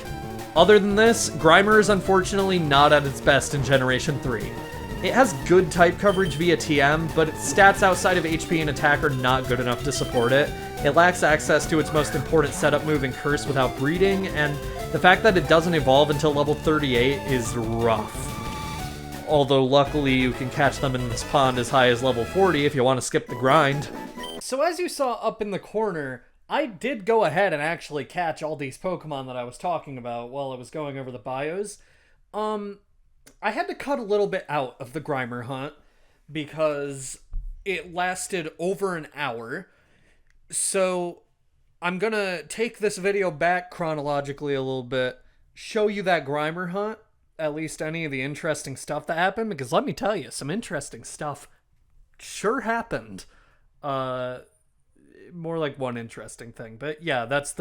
Other than this, Grimer is unfortunately not at its best in Generation 3. It has good type coverage via TM, but its stats outside of HP and attack are not good enough to support it. It lacks access to its most important setup move in Curse without breeding, and the fact that it doesn't evolve until level 38 is rough. Although luckily you can catch them in this pond as high as level 40 if you want to skip the grind. So as you saw up in the corner, I did go ahead and actually catch all these Pokemon that I was talking about while I was going over the bios. I had to cut a little bit out of the Grimer hunt because it lasted over an hour. So I'm gonna take this video back chronologically a little bit, show you that Grimer hunt, at least any of the interesting stuff that happened, because let me tell you, some interesting stuff sure happened. More like one interesting thing, but yeah, that's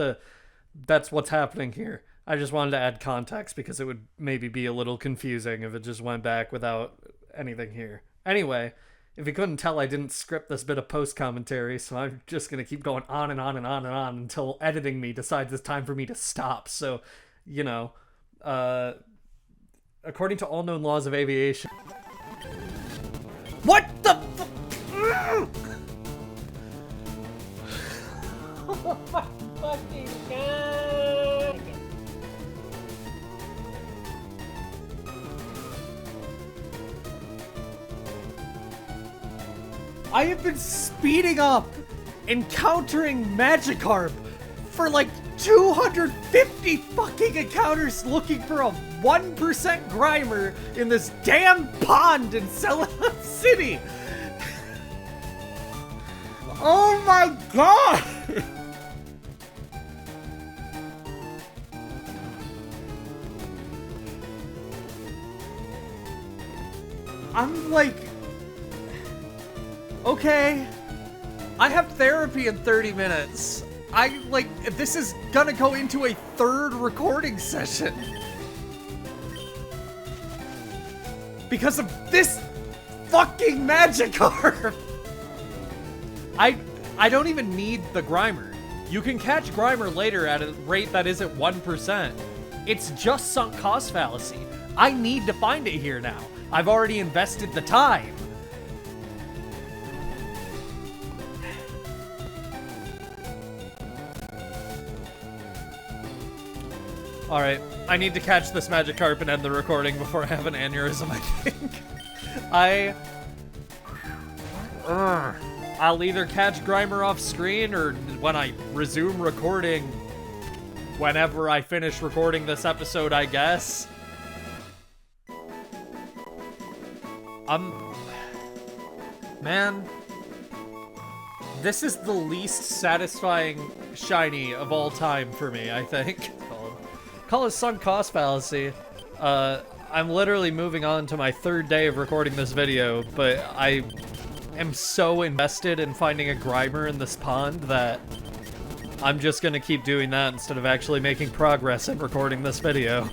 what's happening here. I just wanted to add context because it would maybe be a little confusing if it just went back without anything here. Anyway, if you couldn't tell, I didn't script this bit of post commentary, so I'm just gonna keep going on and on and on and on until editing me decides it's time for me to stop. So, you know, according to all known laws of aviation. What the Oh my fucking god! I have been speeding up, encountering Magikarp for like 250 fucking encounters looking for a 1% Grimer in this damn pond in Celadon City! Oh my god! I'm like, okay, I have therapy in 30 minutes. This is gonna go into a third recording session. Because of this fucking Magikarp. I don't even need the Grimer. You can catch Grimer later at a rate that isn't 1%. It's just sunk cost fallacy. I need to find it here now. I've already invested the time. Alright, I need to catch this Magikarp and end the recording before I have an aneurysm, I think. I'll either catch Grimer off screen or when I resume recording, whenever I finish recording this episode, I guess. Man, this is the least satisfying shiny of all time for me, I think. Call it sunk cost fallacy. I'm literally moving on to my 3rd day of recording this video, but I am so invested in finding a Grimer in this pond that I'm just gonna keep doing that instead of actually making progress in recording this video.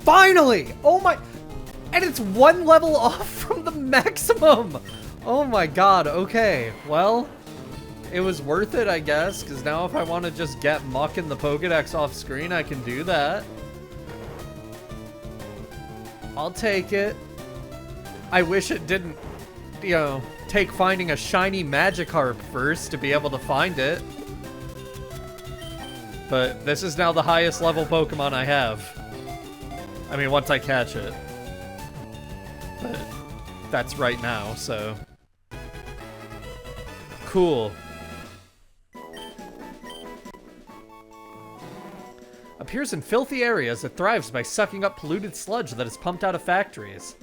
Finally! Oh my... And it's 1 level off from the maximum! Oh my god, okay. Well, it was worth it, I guess, because now if I want to just get Muck in the Pokedex off screen, I can do that. I'll take it. I wish it didn't, you know, take finding a shiny Magikarp first to be able to find it. But this is now the highest level Pokemon I have. I mean, once I catch it. But that's right now, so... Cool. Appears in filthy areas, it thrives by sucking up polluted sludge that is pumped out of factories.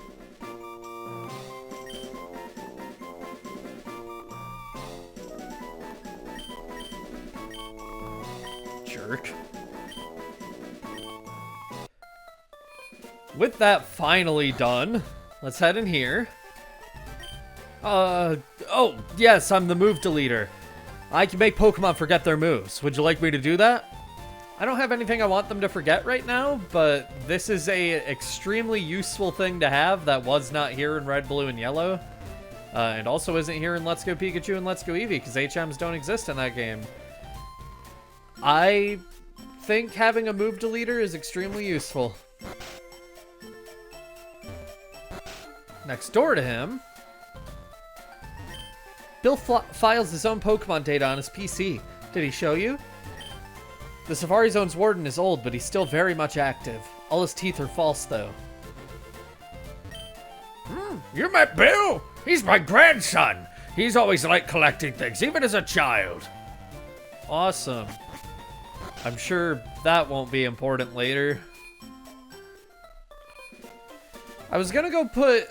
Jerk. With that finally done, let's head in here. Oh, yes, I'm the move deleter. I can make Pokemon forget their moves. Would you like me to do that? I don't have anything I want them to forget right now, but this is a extremely useful thing to have that was not here in Red, Blue, and Yellow. And also isn't here in Let's Go Pikachu and Let's Go Eevee, because HMs don't exist in that game. I think having a move deleter is extremely useful. Next door to him, Bill files his own Pokemon data on his PC. Did he show you? The Safari Zone's warden is old, but he's still very much active. All his teeth are false, though. You met Bill? He's my grandson. He's always liked collecting things, even as a child. Awesome. I'm sure that won't be important later. I was gonna go put,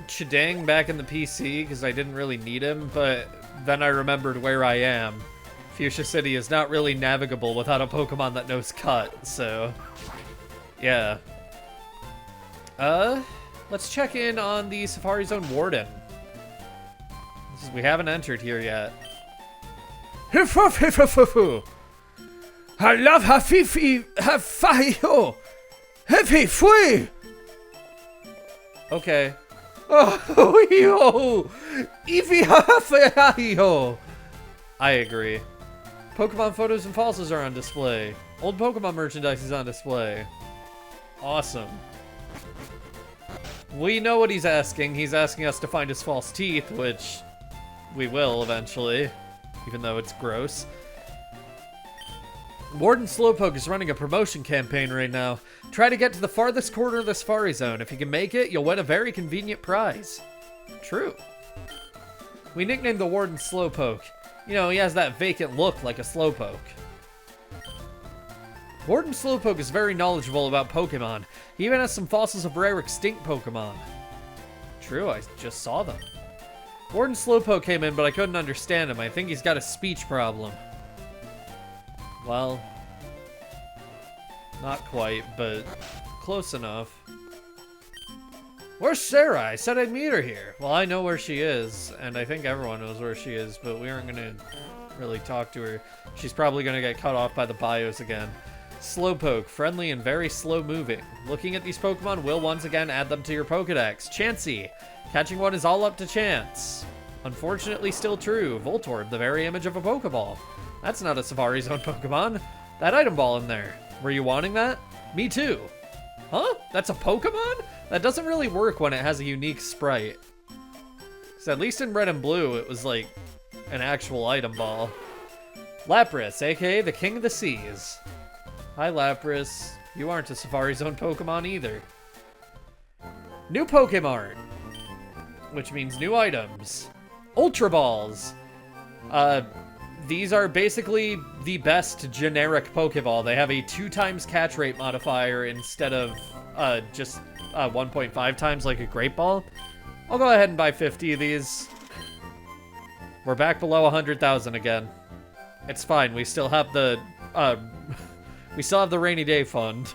Chidang back in the PC, because I didn't really need him, but then I remembered where I am. Fuchsia City is not really navigable without a Pokemon that knows Cut, so... yeah. Let's check in on the Safari Zone Warden. We haven't entered here yet. I love Hafifi Hafayo. Heavy fui. Okay. Oh, yo! Eevee Hafayo! I agree. Pokemon photos and fossils are on display. Old Pokemon merchandise is on display. Awesome. We know what he's asking. He's asking us to find his false teeth, which we will eventually, even though it's gross. Warden Slowpoke is running a promotion campaign right now. Try to get to the farthest corner of the Safari Zone. If you can make it, you'll win a very convenient prize. True. We nicknamed the Warden Slowpoke. You know, he has that vacant look like a Slowpoke. Warden Slowpoke is very knowledgeable about Pokemon. He even has some fossils of rare extinct Pokemon. True, I just saw them. Warden Slowpoke came in, but I couldn't understand him. I think he's got a speech problem. Well, not quite, but close enough. Where's Sarah? I said I'd meet her here. Well, I know where she is, and I think everyone knows where she is, but we aren't gonna really talk to her. She's probably gonna get cut off by the bios again. Slowpoke, friendly and very slow moving. Looking at these Pokemon will once again add them to your Pokedex. Chansey, catching one is all up to chance. Unfortunately still true. Voltorb, the very image of a Pokeball. That's not a Safari Zone Pokemon. That item ball in there. Were you wanting that? Me too. Huh? That's a Pokemon? That doesn't really work when it has a unique sprite. So at least in Red and Blue, it was like an actual item ball. Lapras, aka the King of the Seas. Hi Lapras. You aren't a Safari Zone Pokemon either. New Pokemon, which means new items. Ultra Balls. These are basically the best generic Pokeball. They have a 2x catch rate modifier instead of just 1.5 times like a Great Ball. I'll go ahead and buy 50 of these. We're back below 100,000 again. It's fine. We still have the rainy day fund.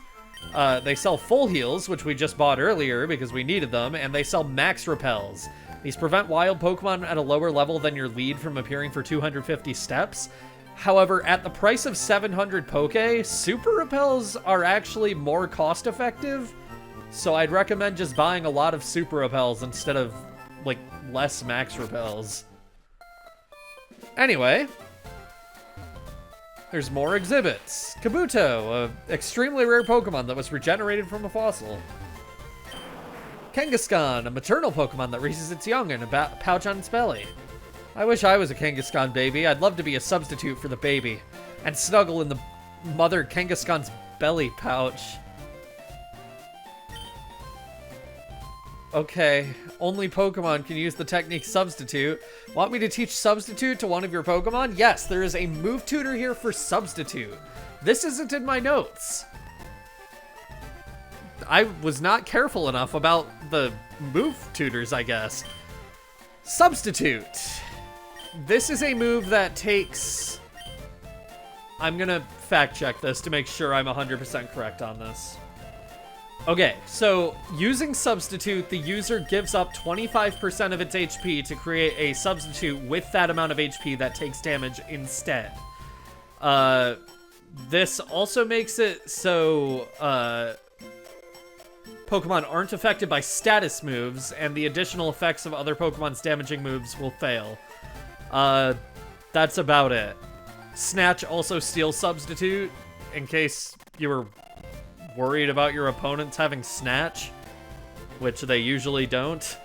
They sell full heals, which we just bought earlier because we needed them, and they sell max repels. These prevent wild Pokemon at a lower level than your lead from appearing for 250 steps. However, at the price of 700 Poke, super repels are actually more cost effective. So I'd recommend just buying a lot of super repels instead of, like, less max repels. Anyway, there's more exhibits. Kabuto, an extremely rare Pokemon that was regenerated from a fossil. Kangaskhan, a maternal Pokemon that raises its young in a pouch on its belly. I wish I was a Kangaskhan baby. I'd love to be a substitute for the baby and snuggle in the mother Kangaskhan's belly pouch. Okay, only Pokemon can use the technique Substitute. Want me to teach Substitute to one of your Pokemon? Yes, there is a move tutor here for Substitute. This isn't in my notes. I was not careful enough about the move tutors, I guess. Substitute. This is a move that takes... I'm gonna fact check this to make sure I'm 100% correct on this. Okay, so using Substitute, the user gives up 25% of its HP to create a substitute with that amount of HP that takes damage instead. This also makes it so Pokemon aren't affected by status moves, and the additional effects of other Pokemon's damaging moves will fail. That's about it. Snatch also steals Substitute, in case you were worried about your opponents having Snatch, which they usually don't.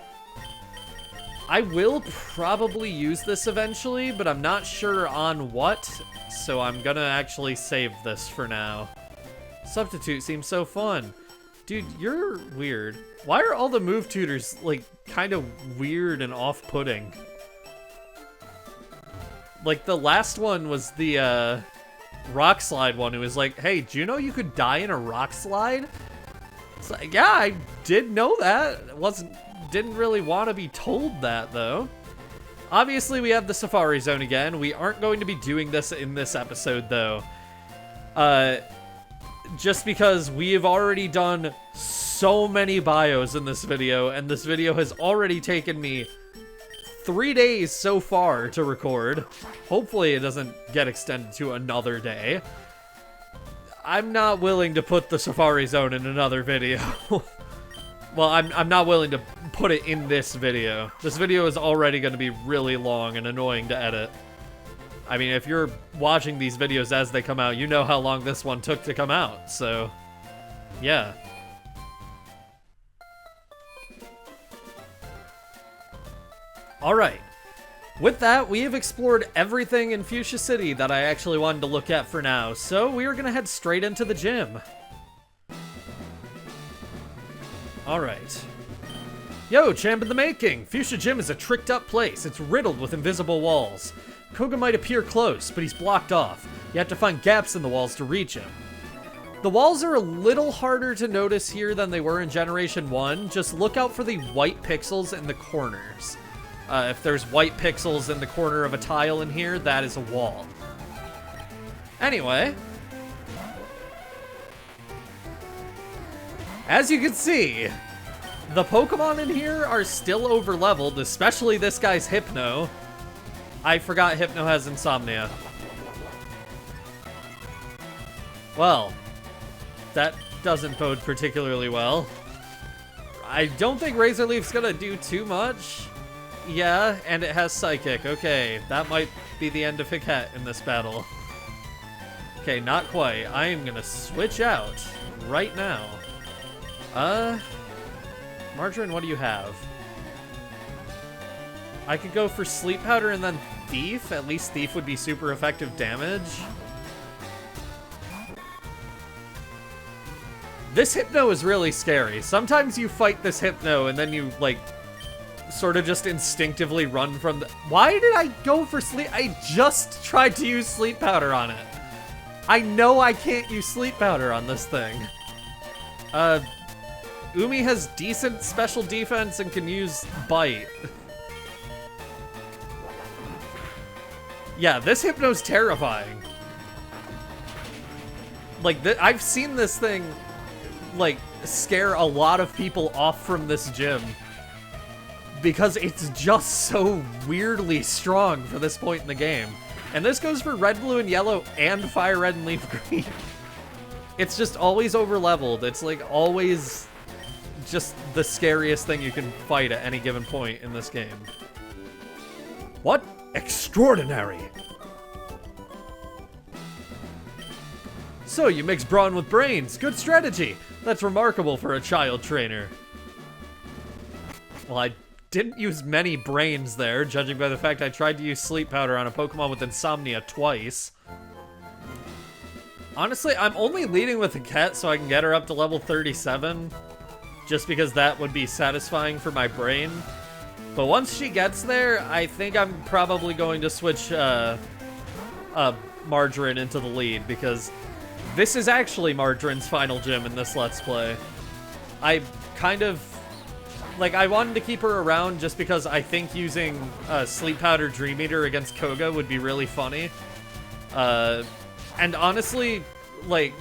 I will probably use this eventually, but I'm not sure on what, so I'm gonna actually save this for now. Substitute seems so fun. Dude, you're weird. Why are all the move tutors, like, kind of weird and off-putting? Like, the last one was the, Rock Slide one. It was like, hey, do you know you could die in a rock slide? It's like, yeah, I did know that. Didn't really want to be told that, though. Obviously, we have the Safari Zone again. We aren't going to be doing this in this episode, though. Just because we have already done so many bios in this video, and this video has already taken me 3 days so far to record. Hopefully it doesn't get extended to another day. I'm not willing to put the Safari Zone in another video. Well, I'm not willing to put it in this video. This video is already going to be really long and annoying to edit. I mean, if you're watching these videos as they come out, you know how long this one took to come out, so yeah. Alright, with that, we have explored everything in Fuchsia City that I actually wanted to look at for now, so we are going to head straight into the gym. Alright. Yo, champ in the making! Fuchsia Gym is a tricked-up place. It's riddled with invisible walls. Koga might appear close, but he's blocked off. You have to find gaps in the walls to reach him. The walls are a little harder to notice here than they were in Generation 1. Just look out for the white pixels in the corners. If there's white pixels in the corner of a tile in here, that is a wall. Anyway. As you can see, the Pokemon in here are still over-leveled, especially this guy's Hypno. I forgot Hypno has Insomnia. Well, that doesn't bode particularly well. I don't think Razor Leaf's gonna do too much. Yeah, and it has Psychic. Okay, that might be the end of Hicket in this battle. Okay, not quite. I am gonna switch out right now. Margarine, what do you have? I could go for Sleep Powder and then Thief. At least Thief would be super effective damage. This Hypno is really scary. Sometimes you fight this Hypno and then you, like, sort of just instinctively run from the... Why did I go for Sleep? I just tried to use Sleep Powder on it. I know I can't use Sleep Powder on this thing. Umi has decent special defense and can use Bite. Yeah, this Hypno's terrifying. Like, I've seen this thing, like, scare a lot of people off from this gym. Because it's just so weirdly strong for this point in the game. And this goes for red, blue, and yellow, and FireRed and LeafGreen. It's just always over-leveled. It's, like, always just the scariest thing you can fight at any given point in this game. What? Extraordinary! So, you mix brawn with brains. Good strategy. That's remarkable for a child trainer. Well, I didn't use many brains there, judging by the fact I tried to use sleep powder on a Pokemon with insomnia twice. Honestly, I'm only leading with a cat so I can get her up to level 37, just because that would be satisfying for my brain. But once she gets there, I think I'm probably going to switch Margarine into the lead, because this is actually Margarine's final gym in this Let's Play. I kind of... Like, I wanted to keep her around just because I think using Sleep Powder Dream Eater against Koga would be really funny. And honestly, like,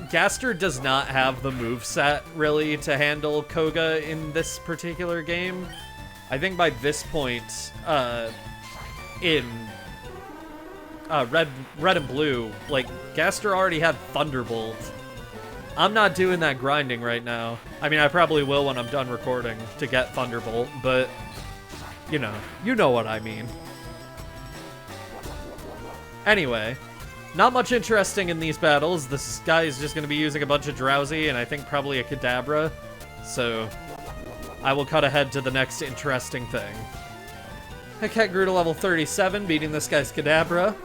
Gaster does not have the moveset, really, to handle Koga in this particular game. I think by this point, in Red and Blue, like, Gaster already had Thunderbolt. I'm not doing that grinding right now. I mean, I probably will when I'm done recording to get Thunderbolt, but, you know what I mean. Anyway, not much interesting in these battles. This guy is just going to be using a bunch of Drowsy and I think probably a Kadabra, so I will cut ahead to the next interesting thing. Heket grew to level 37, beating this guy's Kadabra.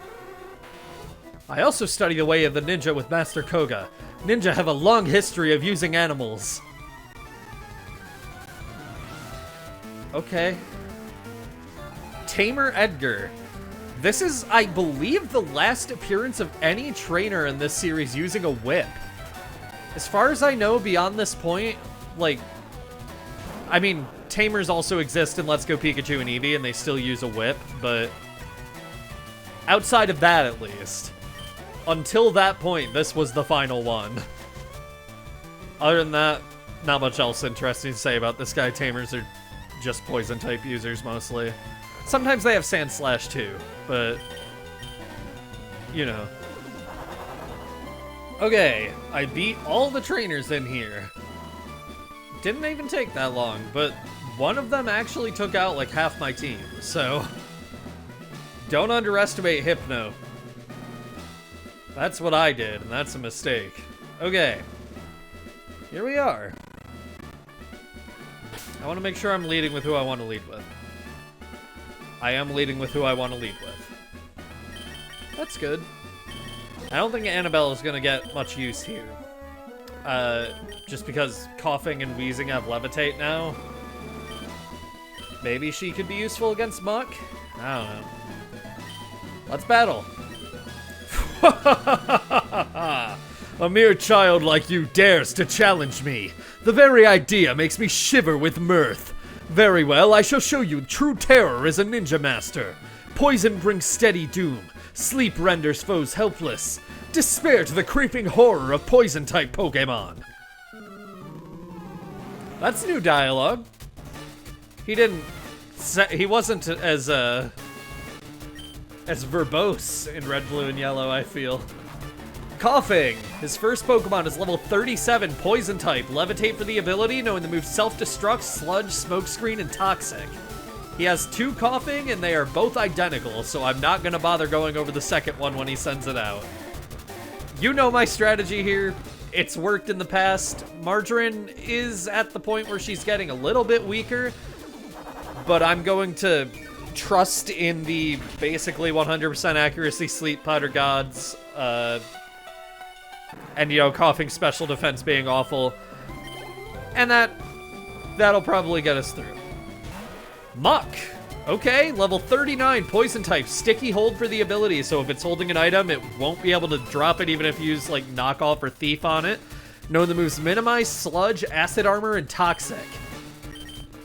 I also study the way of the ninja with Master Koga. Ninja have a long history of using animals. Okay. Tamer Edgar. This is, I believe, the last appearance of any trainer in this series using a whip. As far as I know, beyond this point, like... I mean, Tamers also exist in Let's Go Pikachu and Eevee, and they still use a whip, but... outside of that, at least. Until that point, this was the final one. Other than that, not much else interesting to say about this guy. Tamers are just poison-type users, mostly. Sometimes they have Sand Slash, too, but... you know. Okay, I beat all the trainers in here. Didn't even take that long, but one of them actually took out, like, half my team, so... don't underestimate Hypno. That's what I did, and that's a mistake. Okay. Here we are. I want to make sure I'm leading with who I want to lead with. I am leading with who I want to lead with. That's good. I don't think Annabelle is going to get much use here. Just because coughing and wheezing have Levitate now. Maybe she could be useful against Muck? I don't know. Let's battle. A mere child like you dares to challenge me. The very idea makes me shiver with mirth. Very well, I shall show you true terror as a ninja master. Poison brings steady doom. Sleep renders foes helpless. Despair to the creeping horror of poison-type Pokémon. That's new dialogue. He wasn't as verbose in Red, Blue, and Yellow, I feel. Coughing! His first Pokemon is level 37, Poison type. Levitate for the ability, knowing the moves Self-Destruct, Sludge, Smokescreen, and Toxic. He has 2 Coughing, and they are both identical, so I'm not gonna bother going over the second one when he sends it out. You know my strategy here. It's worked in the past. Margarine is at the point where she's getting a little bit weaker, but I'm going to trust in the basically 100% accuracy Sleep Powder gods, and, you know, Coughing special defense being awful. And that'll probably get us through. Muck! Okay, level 39, Poison type. Sticky hold for the ability, so if it's holding an item, it won't be able to drop it even if you use, like, Knockoff or Thief on it. Knowing the moves Minimize, Sludge, Acid Armor, and Toxic.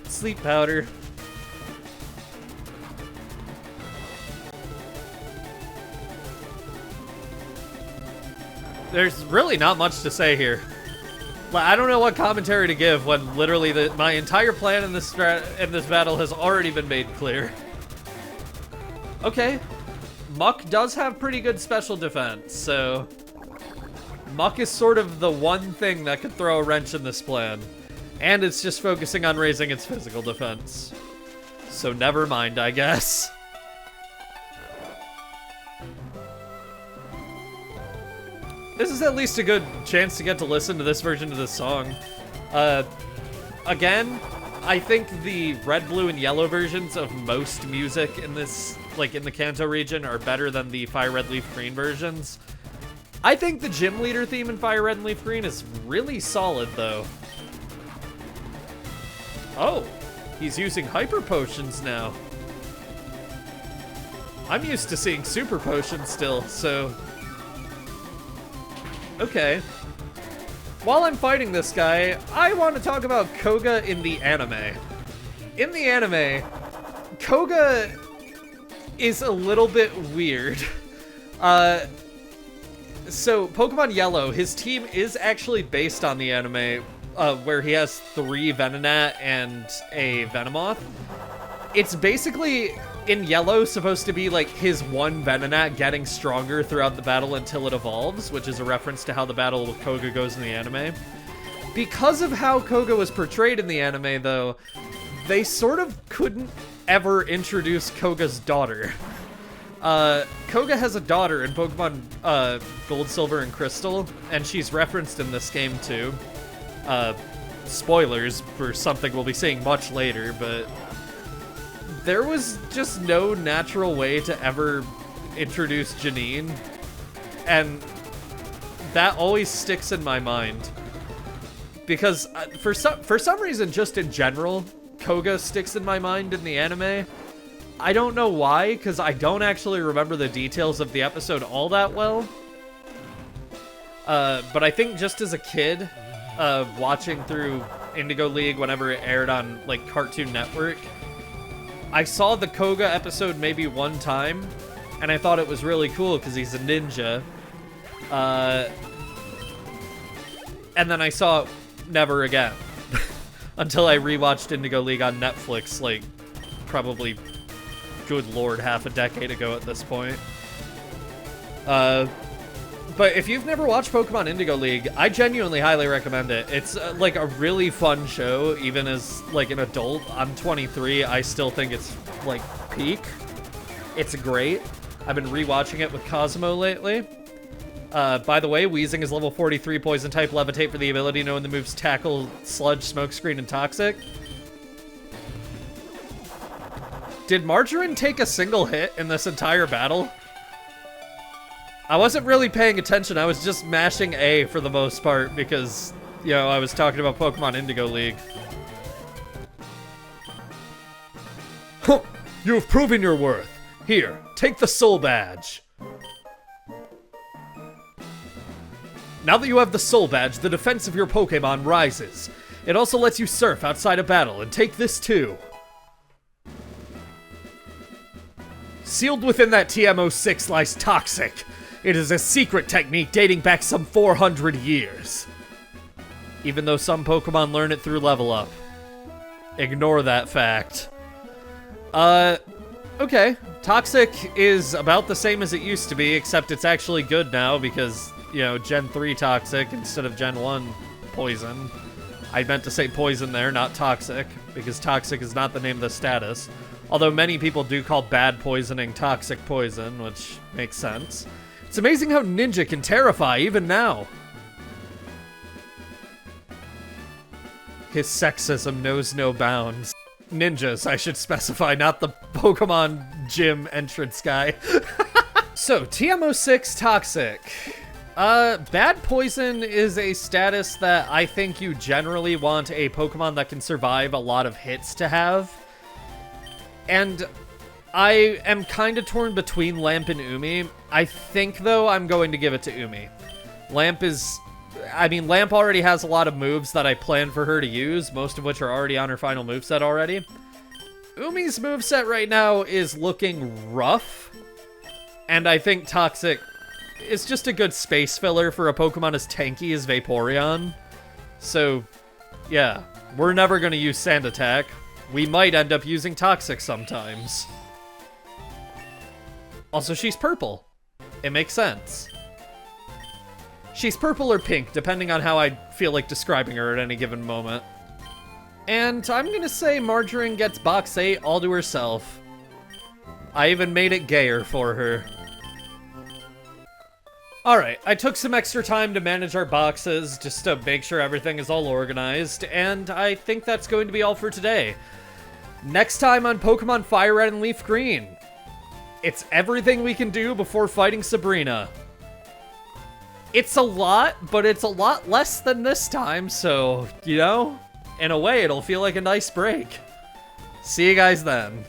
Sleep Powder. There's really not much to say here. I don't know what commentary to give when literally my entire plan in this battle has already been made clear. Okay. Muck does have pretty good special defense, so... Muck is sort of the one thing that could throw a wrench in this plan. And it's just focusing on raising its physical defense. So never mind, I guess. This is at least a good chance to get to listen to this version of this song. Again, I think the red, blue, and yellow versions of most music in this, like in the Kanto region, are better than the FireRed, LeafGreen versions. I think the gym leader theme in FireRed and LeafGreen is really solid, though. Oh, he's using hyper potions now. I'm used to seeing super potions still, so... Okay. While I'm fighting this guy, I want to talk about Koga in the anime. In the anime, Koga is a little bit weird. So, Pokemon Yellow, his team is actually based on the anime, where he has 3 Venonat and a Venomoth. It's basically, in Yellow, supposed to be like his one Venonat getting stronger throughout the battle until it evolves, which is a reference to how the battle with Koga goes in the anime. Because of how Koga was portrayed in the anime, though, they sort of couldn't ever introduce Koga's daughter. Koga has a daughter in Pokemon Gold, Silver, and Crystal, and she's referenced in this game too. Spoilers for something we'll be seeing much later, but there was just no natural way to ever introduce Janine, and that always sticks in my mind. Because for some reason, just in general, Koga sticks in my mind in the anime. I don't know why, because I don't actually remember the details of the episode all that well. But I think just as a kid, watching through Indigo League whenever it aired on, like, Cartoon Network, I saw the Koga episode maybe one time, and I thought it was really cool because he's a ninja. And then I saw it never again. Until I rewatched Indigo League on Netflix, like, probably... good lord, half a decade ago at this point. But if you've never watched Pokemon Indigo League, I genuinely highly recommend it. It's like a really fun show, even as like an adult. I'm 23, I still think it's like peak. It's great. I've been rewatching it with Cosmo lately. By the way, Weezing is level 43 Poison type, Levitate for the ability, knowing the moves Tackle, Sludge, Smokescreen, and Toxic. Did Margarine take a single hit in this entire battle? I wasn't really paying attention. I was just mashing A for the most part because, you know, I was talking about Pokemon Indigo League. Huh, you've proven your worth. Here, take the Soul Badge. Now that you have the Soul Badge, the defense of your Pokemon rises. It also lets you surf outside a battle, and take this too. Sealed within that TM06 lies Toxic. It is a secret technique dating back some 400 years. Even though some Pokemon learn it through level up. Ignore that fact. Okay. Toxic is about the same as it used to be, except it's actually good now because, you know, Gen 3 Toxic instead of Gen 1 Poison. I meant to say Poison there, not Toxic, because Toxic is not the name of the status. Although many people do call bad poisoning toxic poison, which makes sense. It's amazing how Ninja can terrify even now. His sexism knows no bounds. Ninjas, I should specify, not the Pokemon gym entrance guy. So, TM06 Toxic. Bad Poison is a status that I think you generally want a Pokemon that can survive a lot of hits to have. And I am kind of torn between Lamp and Umi. I think, though, I'm going to give it to Umi. Lamp is I mean, Lamp already has a lot of moves that I plan for her to use, most of which are already on her final moveset already. Umi's moveset right now is looking rough, and I think Toxic is just a good space filler for a Pokemon as tanky as Vaporeon. So, yeah, we're never going to use Sand Attack. We might end up using Toxic sometimes. Also, she's purple. It makes sense. She's purple or pink, depending on how I feel like describing her at any given moment. And I'm gonna say Margarine gets box 8 all to herself. I even made it gayer for her. Alright, I took some extra time to manage our boxes, just to make sure everything is all organized, and I think that's going to be all for today. Next time on Pokemon FireRed and LeafGreen, it's everything we can do before fighting Sabrina. It's a lot, but it's a lot less than this time, so, you know, in a way, it'll feel like a nice break. See you guys then.